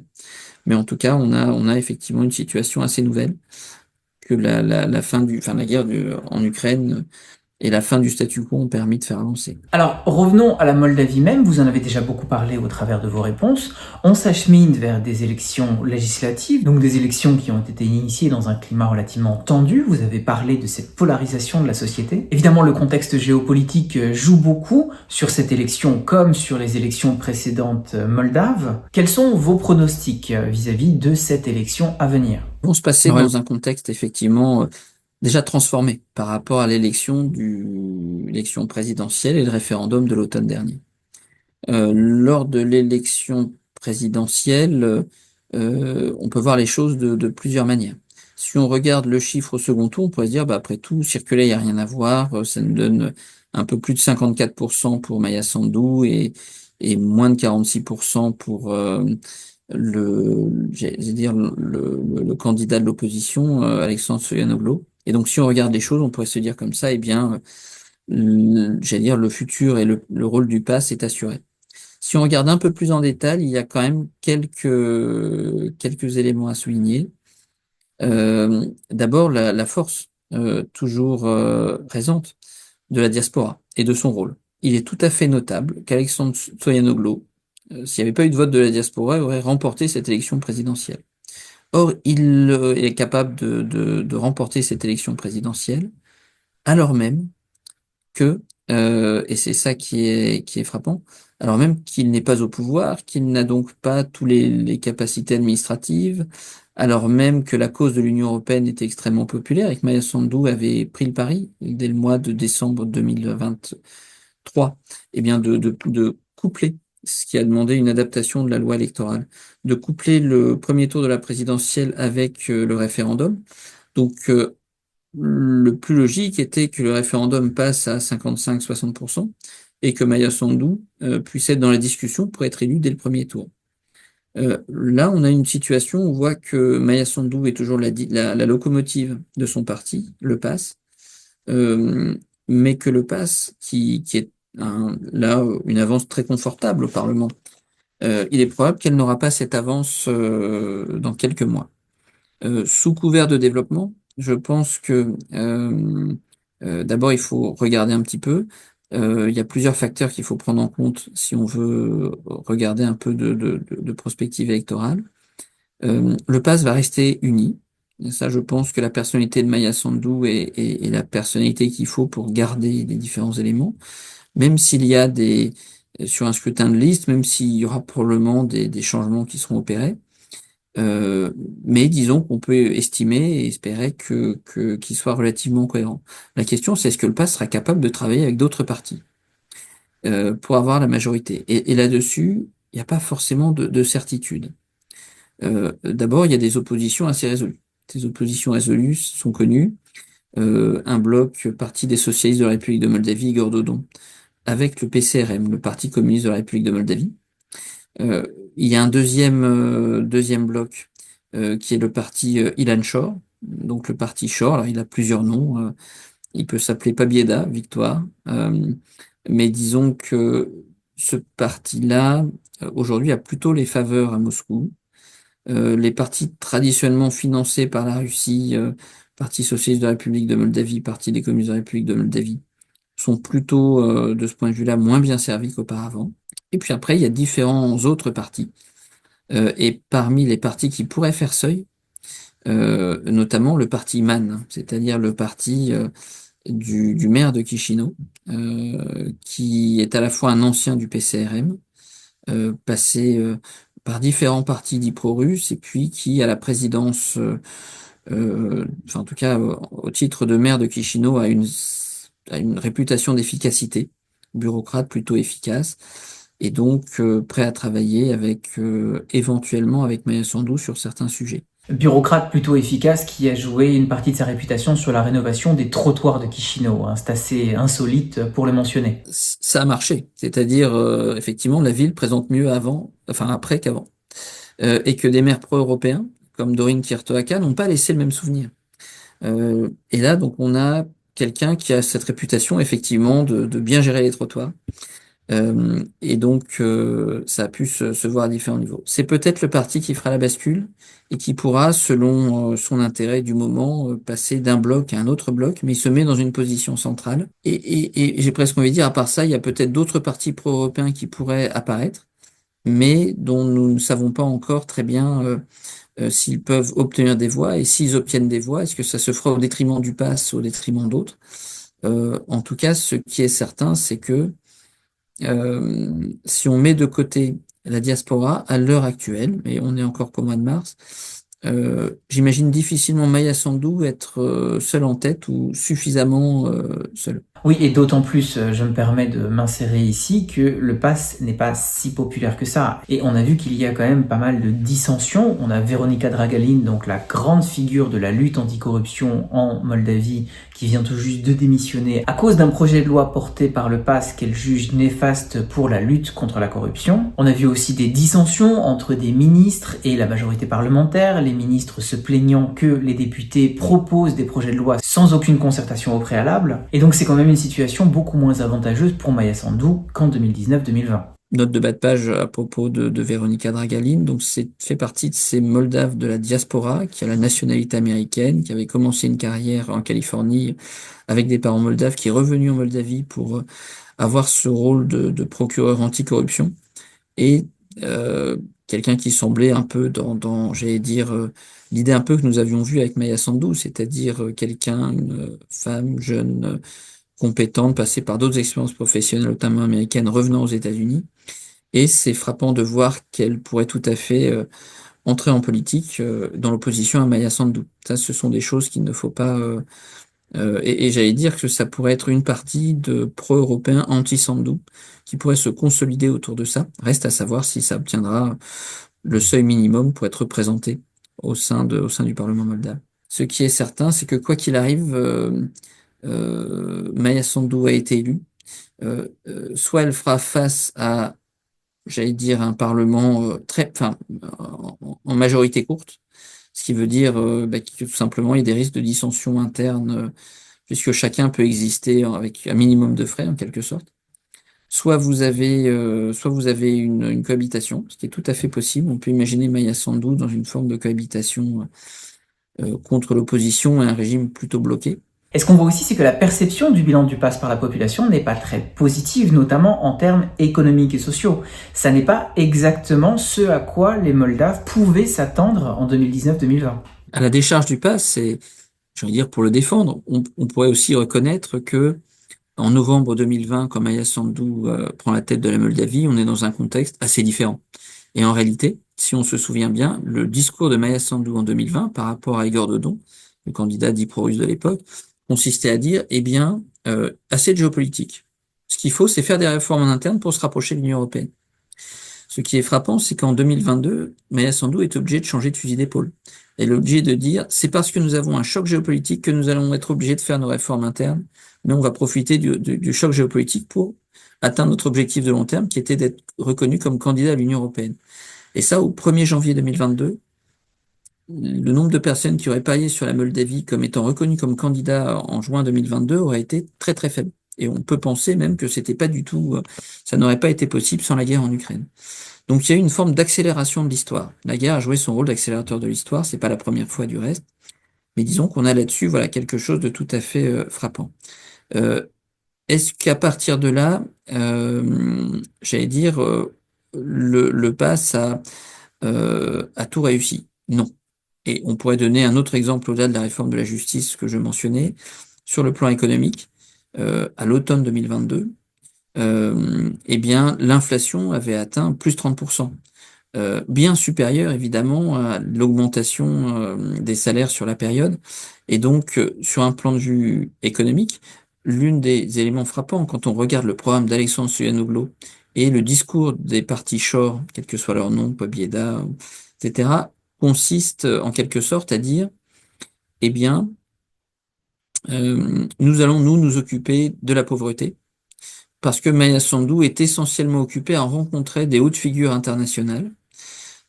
Mais en tout cas, on a effectivement une situation assez nouvelle que la guerre en Ukraine et la fin du statu quo ont permis de faire avancer. Alors, revenons à la Moldavie même, vous en avez déjà beaucoup parlé au travers de vos réponses. On s'achemine vers des élections législatives, donc des élections qui ont été initiées dans un climat relativement tendu. Vous avez parlé de cette polarisation de la société. Évidemment, le contexte géopolitique joue beaucoup sur cette élection comme sur les élections précédentes moldaves. Quels sont vos pronostics vis-à-vis de cette élection à venir? Ils vont se passer dans un contexte effectivement déjà transformé par rapport à l'élection présidentielle et le référendum de l'automne dernier. Lors de l'élection présidentielle, on peut voir les choses de plusieurs manières. Si on regarde le chiffre au second tour, on pourrait se dire, bah, après tout, circuler, il n'y a rien à voir. Ça nous donne un peu plus de 54% pour Maya Sandu et moins de 46% pour j'allais dire le candidat de l'opposition, Alexandre Stoyanoglo. Et donc, si on regarde les choses, on pourrait se dire comme ça, eh bien, j'allais dire le futur et le rôle du PAS est assuré. Si on regarde un peu plus en détail, il y a quand même quelques éléments à souligner. D'abord, la force toujours présente de la diaspora et de son rôle. Il est tout à fait notable qu'Alexandre Stoyanoglo s'il n'y avait pas eu de vote de la diaspora, aurait remporté cette élection présidentielle. Or, il est capable de remporter cette élection présidentielle, alors même que, et c'est ça qui est frappant, alors même qu'il n'est pas au pouvoir, qu'il n'a donc pas tous les capacités administratives, alors même que la cause de l'Union européenne était extrêmement populaire et que Maya Sandu avait pris le pari dès le mois de décembre 2023, eh bien de coupler, ce qui a demandé une adaptation de la loi électorale, de coupler le premier tour de la présidentielle avec le référendum. Donc, le plus logique était que le référendum passe à 55-60% et que Maya Sandu puisse être dans la discussion pour être élu dès le premier tour. Là, on a une situation où on voit que Maya Sandu est toujours la locomotive de son parti, le PAS, mais que le PAS, qui est là une avance très confortable au Parlement, il est probable qu'elle n'aura pas cette avance dans quelques mois. Sous couvert de développement, je pense que d'abord il faut regarder un petit peu. Il y a plusieurs facteurs qu'il faut prendre en compte si on veut regarder un peu de prospective électorale. Le PAS va rester uni. Et ça, je pense que la personnalité de Maya Sandu est la personnalité qu'il faut pour garder les différents éléments. Même s'il y a sur un scrutin de liste, même s'il y aura probablement des changements qui seront opérés. Euh, mais disons qu'on peut estimer et espérer qu'il soit relativement cohérent. La question, c'est est-ce que le PAS sera capable de travailler avec d'autres partis pour avoir la majorité. Et là-dessus, il n'y a pas forcément de certitude. D'abord, il y a des oppositions assez résolues. Ces oppositions résolues sont connues. Un bloc Parti des socialistes de la République de Moldavie, Igor Dodon, avec le PCRM, le Parti communiste de la République de Moldavie. Euh, il y a un deuxième bloc qui est le parti Ilan Shor, donc le parti Shor. Alors, il a plusieurs noms. Il peut s'appeler Pabieda, Victoire. Mais disons que ce parti-là, aujourd'hui, a plutôt les faveurs à Moscou. Les partis traditionnellement financés par la Russie, Parti socialiste de la République de Moldavie, Parti des communistes de la République de Moldavie, sont plutôt, de ce point de vue-là, moins bien servis qu'auparavant. Et puis après, il y a différents autres partis. Et parmi les partis qui pourraient faire seuil, notamment le parti MAN, c'est-à-dire le parti du maire de Chisinau, qui est à la fois un ancien du PCRM, passé par différents partis dits pro-russes, et puis qui, à la présidence, enfin en tout cas au titre de maire de Chisinau, a une réputation d'efficacité, bureaucrate plutôt efficace, et donc prêt à travailler éventuellement avec Maya Sandu sur certains sujets. Bureaucrate plutôt efficace qui a joué une partie de sa réputation sur la rénovation des trottoirs de Chisinau, hein. C'est assez insolite pour le mentionner. Ça a marché, c'est-à-dire effectivement la ville présente mieux après qu'avant, et que des maires pro-européens comme Dorine Kiertoaka n'ont pas laissé le même souvenir. Et là, donc, on a quelqu'un qui a cette réputation, effectivement, de bien gérer les trottoirs. Et donc, ça a pu se voir à différents niveaux. C'est peut-être le parti qui fera la bascule et qui pourra, selon son intérêt du moment, passer d'un bloc à un autre bloc, mais il se met dans une position centrale. Et j'ai presque envie de dire, à part ça, il y a peut-être d'autres partis pro-européens qui pourraient apparaître, mais dont nous ne savons pas encore très bien s'ils peuvent obtenir des voix, et s'ils obtiennent des voix, est-ce que ça se fera au détriment du PAS ou au détriment d'autres? En tout cas, ce qui est certain, c'est que si on met de côté la diaspora à l'heure actuelle, et on est encore qu'au mois de mars, j'imagine difficilement Maya Sandu être seule en tête ou suffisamment seule. Oui, et d'autant plus, je me permets de m'insérer ici, que le PAS n'est pas si populaire que ça. Et on a vu qu'il y a quand même pas mal de dissensions. On a Veronika Dragalin, donc la grande figure de la lutte anticorruption en Moldavie, qui vient tout juste de démissionner à cause d'un projet de loi porté par le PAS qu'elle juge néfaste pour la lutte contre la corruption. On a vu aussi des dissensions entre des ministres et la majorité parlementaire, les ministres se plaignant que les députés proposent des projets de loi sans aucune concertation au préalable. Et donc c'est quand même une situation beaucoup moins avantageuse pour Maya Sandu qu'en 2019-2020. Note de bas de page à propos de Veronika Dragalin. Donc, fait partie de ces Moldaves de la diaspora qui a la nationalité américaine, qui avait commencé une carrière en Californie avec des parents moldaves, qui est revenu en Moldavie pour avoir ce rôle de procureur anticorruption. Et euh, quelqu'un qui semblait un peu j'allais dire, l'idée un peu que nous avions vue avec Maya Sandu, c'est-à-dire quelqu'un, une femme jeune, compétente, passée par d'autres expériences professionnelles, notamment américaines, revenant aux États-Unis. Et c'est frappant de voir qu'elle pourrait tout à fait entrer en politique dans l'opposition à Maya Sandu. Ça, ce sont des choses qu'il ne faut pas. Et j'allais dire que ça pourrait être une partie de pro-européens anti-Sandu qui pourrait se consolider autour de ça. Reste à savoir si ça obtiendra le seuil minimum pour être représenté au sein du Parlement moldave. Ce qui est certain, c'est que quoi qu'il arrive, Maya Sandu a été élue. Soit elle fera face à, j'allais dire, un Parlement en majorité courte, ce qui veut dire que tout simplement il y a des risques de dissension interne, puisque chacun peut exister avec un minimum de frais en quelque sorte. Soit vous avez une cohabitation, ce qui est tout à fait possible. On peut imaginer Maya Sandu dans une forme de cohabitation contre l'opposition et un régime plutôt bloqué. Et ce qu'on voit aussi, c'est que la perception du bilan du pass par la population n'est pas très positive, notamment en termes économiques et sociaux. Ça n'est pas exactement ce à quoi les Moldaves pouvaient s'attendre en 2019-2020. À la décharge du pass, c'est, je veux dire, pour le défendre, on pourrait aussi reconnaître que en novembre 2020, quand Maya Sandu prend la tête de la Moldavie, on est dans un contexte assez différent. Et en réalité, si on se souvient bien, le discours de Maya Sandu en 2020 par rapport à Igor Dodon, le candidat dit pro-russe de l'époque, consistait à dire, eh bien, assez de géopolitique. Ce qu'il faut, c'est faire des réformes en interne pour se rapprocher de l'Union européenne. Ce qui est frappant, c'est qu'en 2022, Maya Sandu est obligée de changer de fusil d'épaule. Elle est obligée de dire, c'est parce que nous avons un choc géopolitique que nous allons être obligés de faire nos réformes internes, mais on va profiter du choc géopolitique pour atteindre notre objectif de long terme, qui était d'être reconnu comme candidat à l'Union européenne. Et ça, au 1er janvier 2022, le nombre de personnes qui auraient parié sur la Moldavie comme étant reconnues comme candidat en juin 2022 aurait été très très faible. Et on peut penser même que c'était pas du tout, ça n'aurait pas été possible sans la guerre en Ukraine. Donc il y a eu une forme d'accélération de l'histoire. La guerre a joué son rôle d'accélérateur de l'histoire, c'est pas la première fois du reste, mais disons qu'on a là-dessus voilà quelque chose de tout à fait frappant. Euh, Est-ce qu'à partir de là, j'allais dire, le PASS a tout réussi? Non. Et on pourrait donner un autre exemple au-delà de la réforme de la justice que je mentionnais. Sur le plan économique, à l'automne 2022, eh bien, l'inflation avait atteint plus 30%, bien supérieur évidemment à l'augmentation des salaires sur la période. Et donc, sur un plan de vue économique, l'une des éléments frappants quand on regarde le programme d'Alexandre Stoyanoglo et le discours des partis Shor, quel que soit leur nom, Pobieda, etc., consiste en quelque sorte à dire, eh bien, nous allons nous occuper de la pauvreté, parce que Maya Sandu est essentiellement occupée à rencontrer des hautes figures internationales,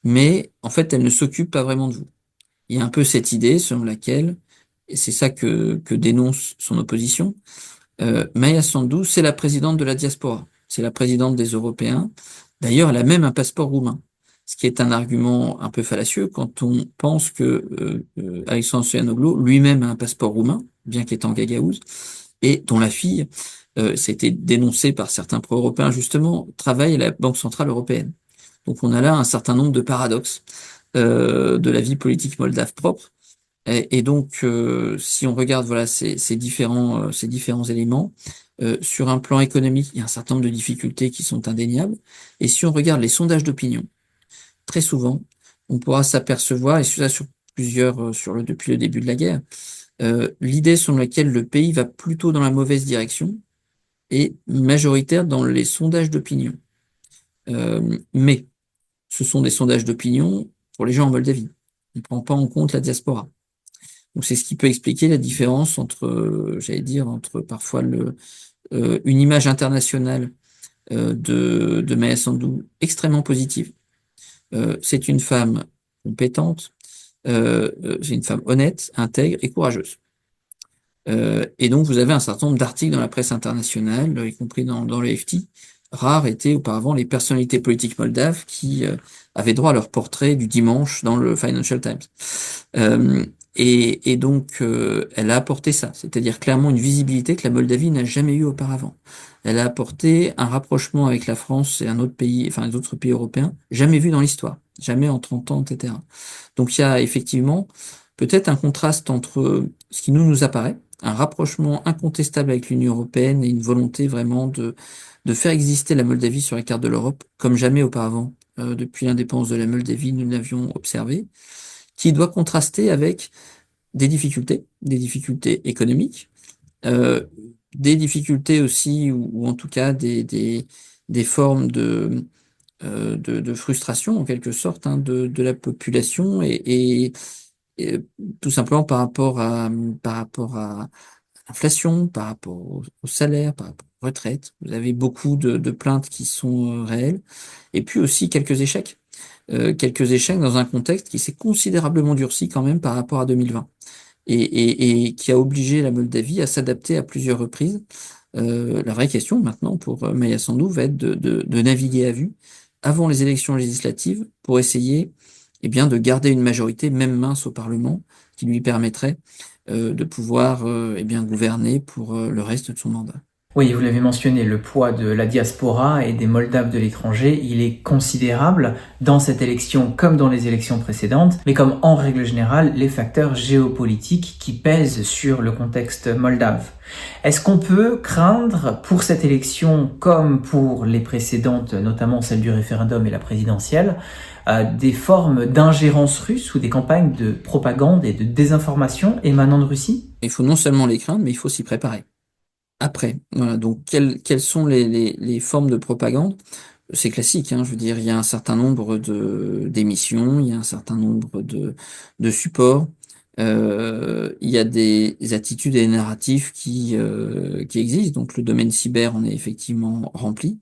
mais en fait, elle ne s'occupe pas vraiment de vous. Il y a un peu cette idée selon laquelle, et c'est ça que dénonce son opposition, Maya Sandu, c'est la présidente de la diaspora, c'est la présidente des Européens. D'ailleurs, elle a même un passeport roumain, ce qui est un argument un peu fallacieux quand on pense que Alexandre Stoyanoglu lui-même a un passeport roumain, bien qu'étant gagaouze, et dont la fille, c'était dénoncé par certains pro-européens justement, travaille à la Banque Centrale Européenne. Donc on a là un certain nombre de paradoxes de la vie politique moldave propre. Et donc, si on regarde voilà ces différents éléments, sur un plan économique, il y a un certain nombre de difficultés qui sont indéniables. Et si on regarde les sondages d'opinion, très souvent, on pourra s'apercevoir, et ça sur plusieurs, depuis le début de la guerre, l'idée selon laquelle le pays va plutôt dans la mauvaise direction est majoritaire dans les sondages d'opinion. Mais ce sont des sondages d'opinion pour les gens en Moldavie. On ne prend pas en compte la diaspora. Donc c'est ce qui peut expliquer la différence entre, j'allais dire, entre parfois une image internationale de Maya Sandu extrêmement positive. C'est une femme compétente, c'est une femme honnête, intègre et courageuse. Et donc vous avez un certain nombre d'articles dans la presse internationale, y compris dans le FT. Rares étaient auparavant les personnalités politiques moldaves qui avaient droit à leur portrait du dimanche dans le Financial Times. Et donc, elle a apporté ça, c'est-à-dire clairement une visibilité que la Moldavie n'a jamais eue auparavant. Elle a apporté un rapprochement avec la France et un autre pays, enfin les autres pays européens, jamais vu dans l'histoire, jamais en 30 ans, etc. Donc il y a effectivement peut-être un contraste entre ce qui nous apparaît, un rapprochement incontestable avec l'Union européenne et une volonté vraiment de faire exister la Moldavie sur la carte de l'Europe comme jamais auparavant. Depuis l'indépendance de la Moldavie, nous l'avions observé, qui doit contraster avec des difficultés économiques, euh, des difficultés aussi, ou en tout cas des formes de frustration en quelque sorte hein, de la population et tout simplement par rapport à l'inflation, par rapport au salaire, par rapport aux retraites. Vous avez beaucoup de plaintes qui sont réelles et puis aussi quelques échecs dans un contexte qui s'est considérablement durci quand même par rapport à 2020 et qui a obligé la Moldavie à s'adapter à plusieurs reprises. La vraie question maintenant pour Maia Sandu va être de naviguer à vue avant les élections législatives pour essayer eh bien, de garder une majorité, même mince au Parlement, qui lui permettrait de pouvoir eh bien, gouverner pour le reste de son mandat. Oui, vous l'avez mentionné, le poids de la diaspora et des Moldaves de l'étranger, il est considérable dans cette élection comme dans les élections précédentes, mais comme en règle générale les facteurs géopolitiques qui pèsent sur le contexte moldave. Est-ce qu'on peut craindre pour cette élection comme pour les précédentes, notamment celle du référendum et la présidentielle, des formes d'ingérence russe ou des campagnes de propagande et de désinformation émanant de Russie? Il faut non seulement les craindre, mais il faut s'y préparer. Après, voilà, donc quelles sont les formes de propagande? C'est classique, hein, je veux dire, il y a un certain nombre d'émissions, il y a un certain nombre de supports, il y a des attitudes et des narratifs qui existent, donc le domaine cyber en est effectivement rempli.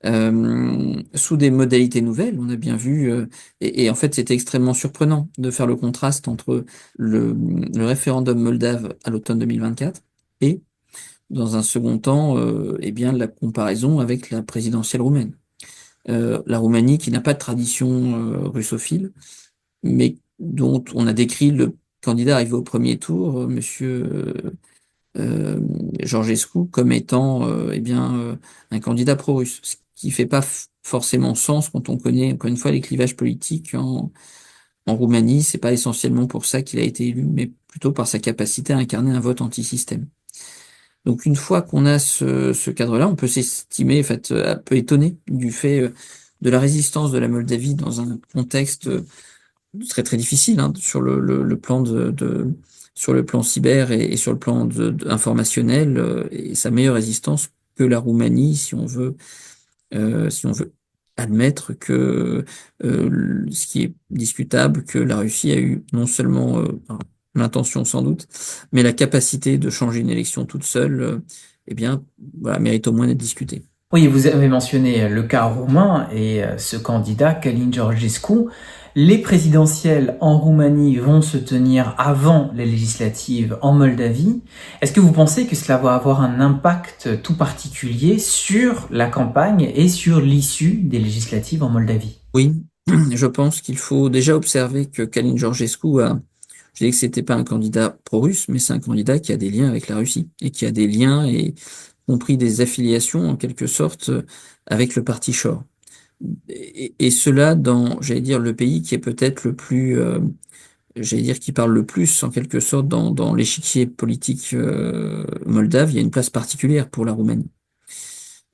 Sous des modalités nouvelles, on a bien vu, et en fait c'était extrêmement surprenant de faire le contraste entre le référendum moldave à l'automne 2024 et dans un second temps, eh bien, la comparaison avec la présidentielle roumaine. La Roumanie qui n'a pas de tradition russophile, mais dont on a décrit le candidat arrivé au premier tour, Monsieur Georgescu, comme étant eh bien, un candidat pro-russe, ce qui fait pas forcément sens quand on connaît, encore une fois, les clivages politiques en Roumanie. C'est pas essentiellement pour ça qu'il a été élu, mais plutôt par sa capacité à incarner un vote anti-système. Donc une fois qu'on a ce cadre-là, on peut s'estimer, en fait, un peu étonné du fait de la résistance de la Moldavie dans un contexte très très difficile hein, sur le plan sur le plan cyber et sur le plan informationnel et sa meilleure résistance que la Roumanie, si on veut admettre que ce qui est discutable, que la Russie a eu non seulement l'intention sans doute, mais la capacité de changer une élection toute seule, eh bien, voilà, mérite au moins d'être discutée. Oui, vous avez mentionné le cas roumain et ce candidat, Călin Georgescu. Les présidentielles en Roumanie vont se tenir avant les législatives en Moldavie. Est-ce que vous pensez que cela va avoir un impact tout particulier sur la campagne et sur l'issue des législatives en Moldavie? Oui, je pense qu'il faut déjà observer que Călin Georgescu a, je dis que c'était pas un candidat pro-russe, mais c'est un candidat qui a des liens avec la Russie et qui a des liens et compris des affiliations en quelque sorte avec le parti Shor. Et cela dans, j'allais dire, le pays qui est peut-être le plus, j'allais dire, qui parle le plus en quelque sorte dans l'échiquier politique moldave. Il y a une place particulière pour la Roumanie.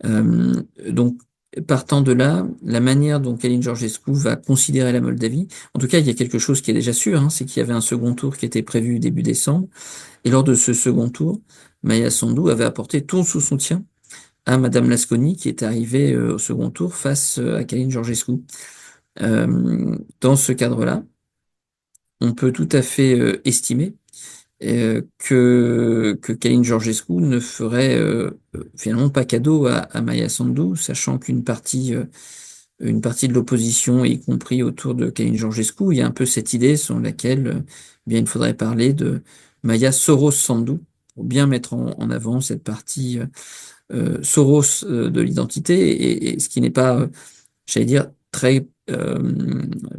Donc, partant de là, la manière dont Călin Georgescu va considérer la Moldavie, en tout cas, il y a quelque chose qui est déjà sûr, hein, c'est qu'il y avait un second tour qui était prévu début décembre, et lors de ce second tour, Maia Sandu avait apporté tout son soutien à Madame Lasconi, qui est arrivée au second tour face à Călin Georgescu. Dans ce cadre-là, on peut tout à fait estimer que Călin Georgescu ne ferait finalement pas cadeau à Maia Sandu, sachant une partie de l'opposition, y compris autour de Călin Georgescu, il y a un peu cette idée selon laquelle bien, il faudrait parler de Maia Soros Sandu pour bien mettre en avant cette partie Soros de l'identité, et ce qui n'est pas, j'allais dire, très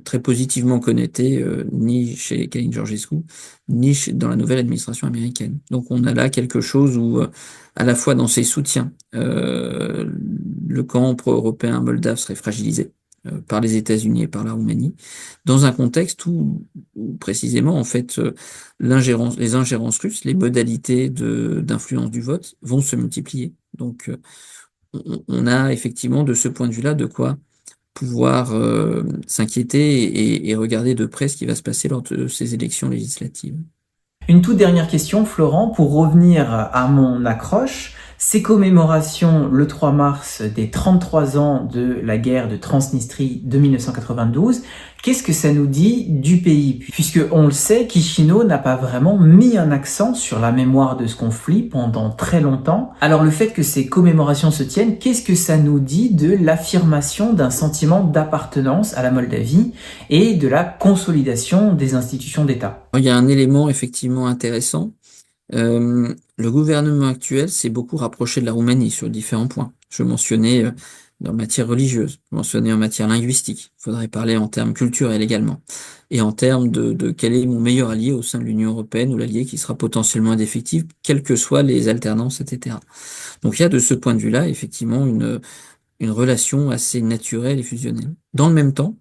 très positivement connoté, ni chez Kalin Georgescu, ni dans la nouvelle administration américaine. Donc on a là quelque chose où, à la fois dans ses soutiens, le camp pro-européen moldave serait fragilisé par les États-Unis et par la Roumanie, dans un contexte où précisément, en fait, les ingérences russes, les modalités d'influence du vote vont se multiplier. Donc, on a effectivement de ce point de vue-là de quoi pouvoir s'inquiéter et regarder de près ce qui va se passer lors de ces élections législatives. Une toute dernière question, Florent, pour revenir à mon accroche. Ces commémorations le 3 mars des 33 ans de la guerre de Transnistrie de 1992, qu'est-ce que ça nous dit du pays? Puisque on le sait, Chisinau n'a pas vraiment mis un accent sur la mémoire de ce conflit pendant très longtemps. Alors le fait que ces commémorations se tiennent, qu'est-ce que ça nous dit de l'affirmation d'un sentiment d'appartenance à la Moldavie et de la consolidation des institutions d'État? Il y a un élément effectivement intéressant. Le gouvernement actuel s'est beaucoup rapproché de la Roumanie sur différents points. Je mentionnais en matière religieuse, je mentionnais en matière linguistique. Il faudrait parler en termes culturels également. Et en termes de quel est mon meilleur allié au sein de l'Union européenne ou l'allié qui sera potentiellement indéfectible, quelles que soient les alternances, etc. Donc il y a de ce point de vue-là, effectivement, une relation assez naturelle et fusionnelle. Dans le même temps,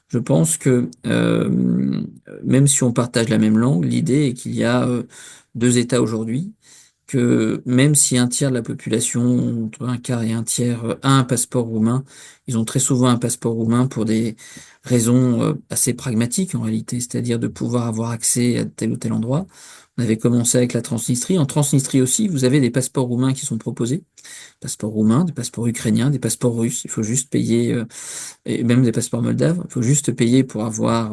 je pense que même si on partage la même langue, l'idée est qu'il y a deux États aujourd'hui, que même si un tiers de la population, entre un quart et un tiers, a un passeport roumain, ils ont très souvent un passeport roumain pour des raisons assez pragmatiques en réalité, c'est-à-dire de pouvoir avoir accès à tel ou tel endroit. On avait commencé avec la Transnistrie. En Transnistrie aussi, vous avez des passeports roumains qui sont proposés, passeports roumains, des passeports ukrainiens, des passeports russes. Il faut juste payer, et même des passeports moldaves. Il faut juste payer pour avoir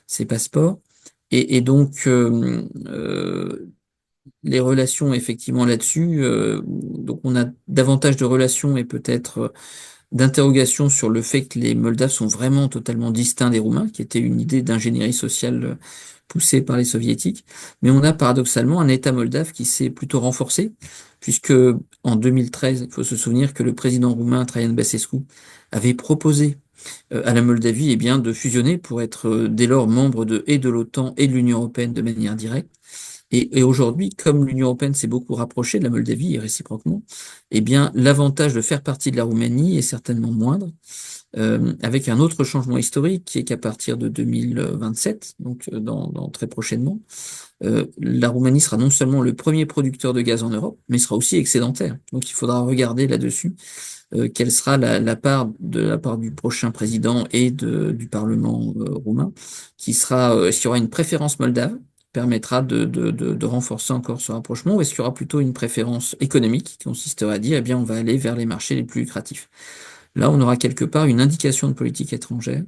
ces passeports. Et donc, les relations effectivement là-dessus, donc on a davantage de relations et peut-être d'interrogations sur le fait que les Moldaves sont vraiment totalement distincts des Roumains, qui était une idée d'ingénierie sociale poussée par les Soviétiques. Mais on a paradoxalement un État moldave qui s'est plutôt renforcé, puisque en 2013, il faut se souvenir que le président roumain Traian Băsescu avait proposé à la Moldavie de fusionner pour être dès lors membre de l'OTAN et de l'Union européenne de manière directe. Et aujourd'hui, comme l'Union européenne s'est beaucoup rapprochée de la Moldavie et réciproquement, l'avantage de faire partie de la Roumanie est certainement moindre, avec un autre changement historique qui est qu'à partir de 2027, donc dans très prochainement, la Roumanie sera non seulement le premier producteur de gaz en Europe, mais sera aussi excédentaire. Donc il faudra regarder là-dessus quelle sera la part du prochain président et du Parlement roumain, s'il y aura une préférence moldave, permettra de renforcer encore ce rapprochement, ou est-ce qu'il y aura plutôt une préférence économique qui consisterait à dire, on va aller vers les marchés les plus lucratifs. Là, on aura quelque part une indication de politique étrangère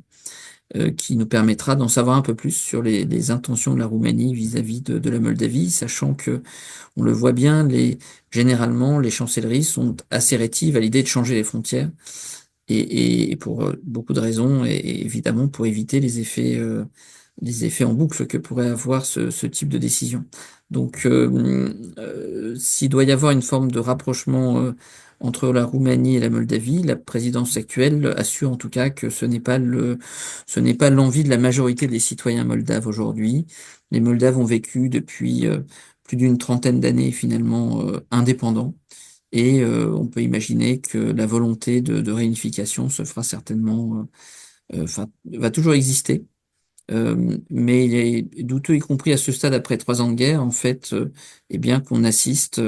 qui nous permettra d'en savoir un peu plus sur les intentions de la Roumanie vis-à-vis de la Moldavie, sachant que, on le voit bien, généralement, les chancelleries sont assez rétives à l'idée de changer les frontières, et pour beaucoup de raisons, et évidemment pour éviter les effets en boucle que pourrait avoir ce type de décision. Donc, s'il doit y avoir une forme de rapprochement entre la Roumanie et la Moldavie, la présidence actuelle assure en tout cas que ce n'est pas l'envie de la majorité des citoyens moldaves aujourd'hui. Les Moldaves ont vécu depuis plus d'une trentaine d'années finalement indépendants. Et on peut imaginer que la volonté de réunification se fera certainement, va toujours exister. Mais il est douteux, y compris à ce stade après 3 ans de guerre, en fait, qu'on assiste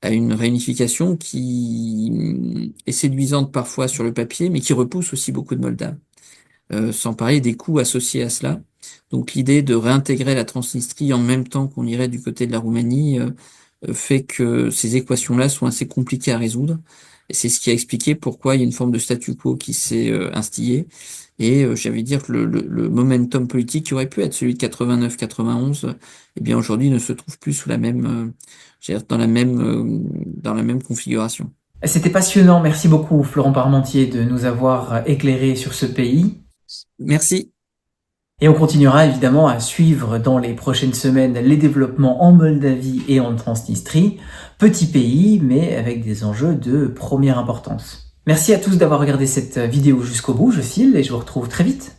à une réunification qui est séduisante parfois sur le papier, mais qui repousse aussi beaucoup de Moldaves. Sans parler des coûts associés à cela. Donc l'idée de réintégrer la Transnistrie en même temps qu'on irait du côté de la Roumanie fait que ces équations-là sont assez compliquées à résoudre. Et c'est ce qui a expliqué pourquoi il y a une forme de statu quo qui s'est instillée. Et j'avais dire que le momentum politique qui aurait pu être celui de 89-91, aujourd'hui ne se trouve plus sous la même, dans la même configuration. C'était passionnant. Merci beaucoup, Florent Parmentier, de nous avoir éclairé sur ce pays. Merci. Et on continuera évidemment à suivre dans les prochaines semaines les développements en Moldavie et en Transnistrie. Petit pays, mais avec des enjeux de première importance. Merci à tous d'avoir regardé cette vidéo jusqu'au bout, je file et je vous retrouve très vite.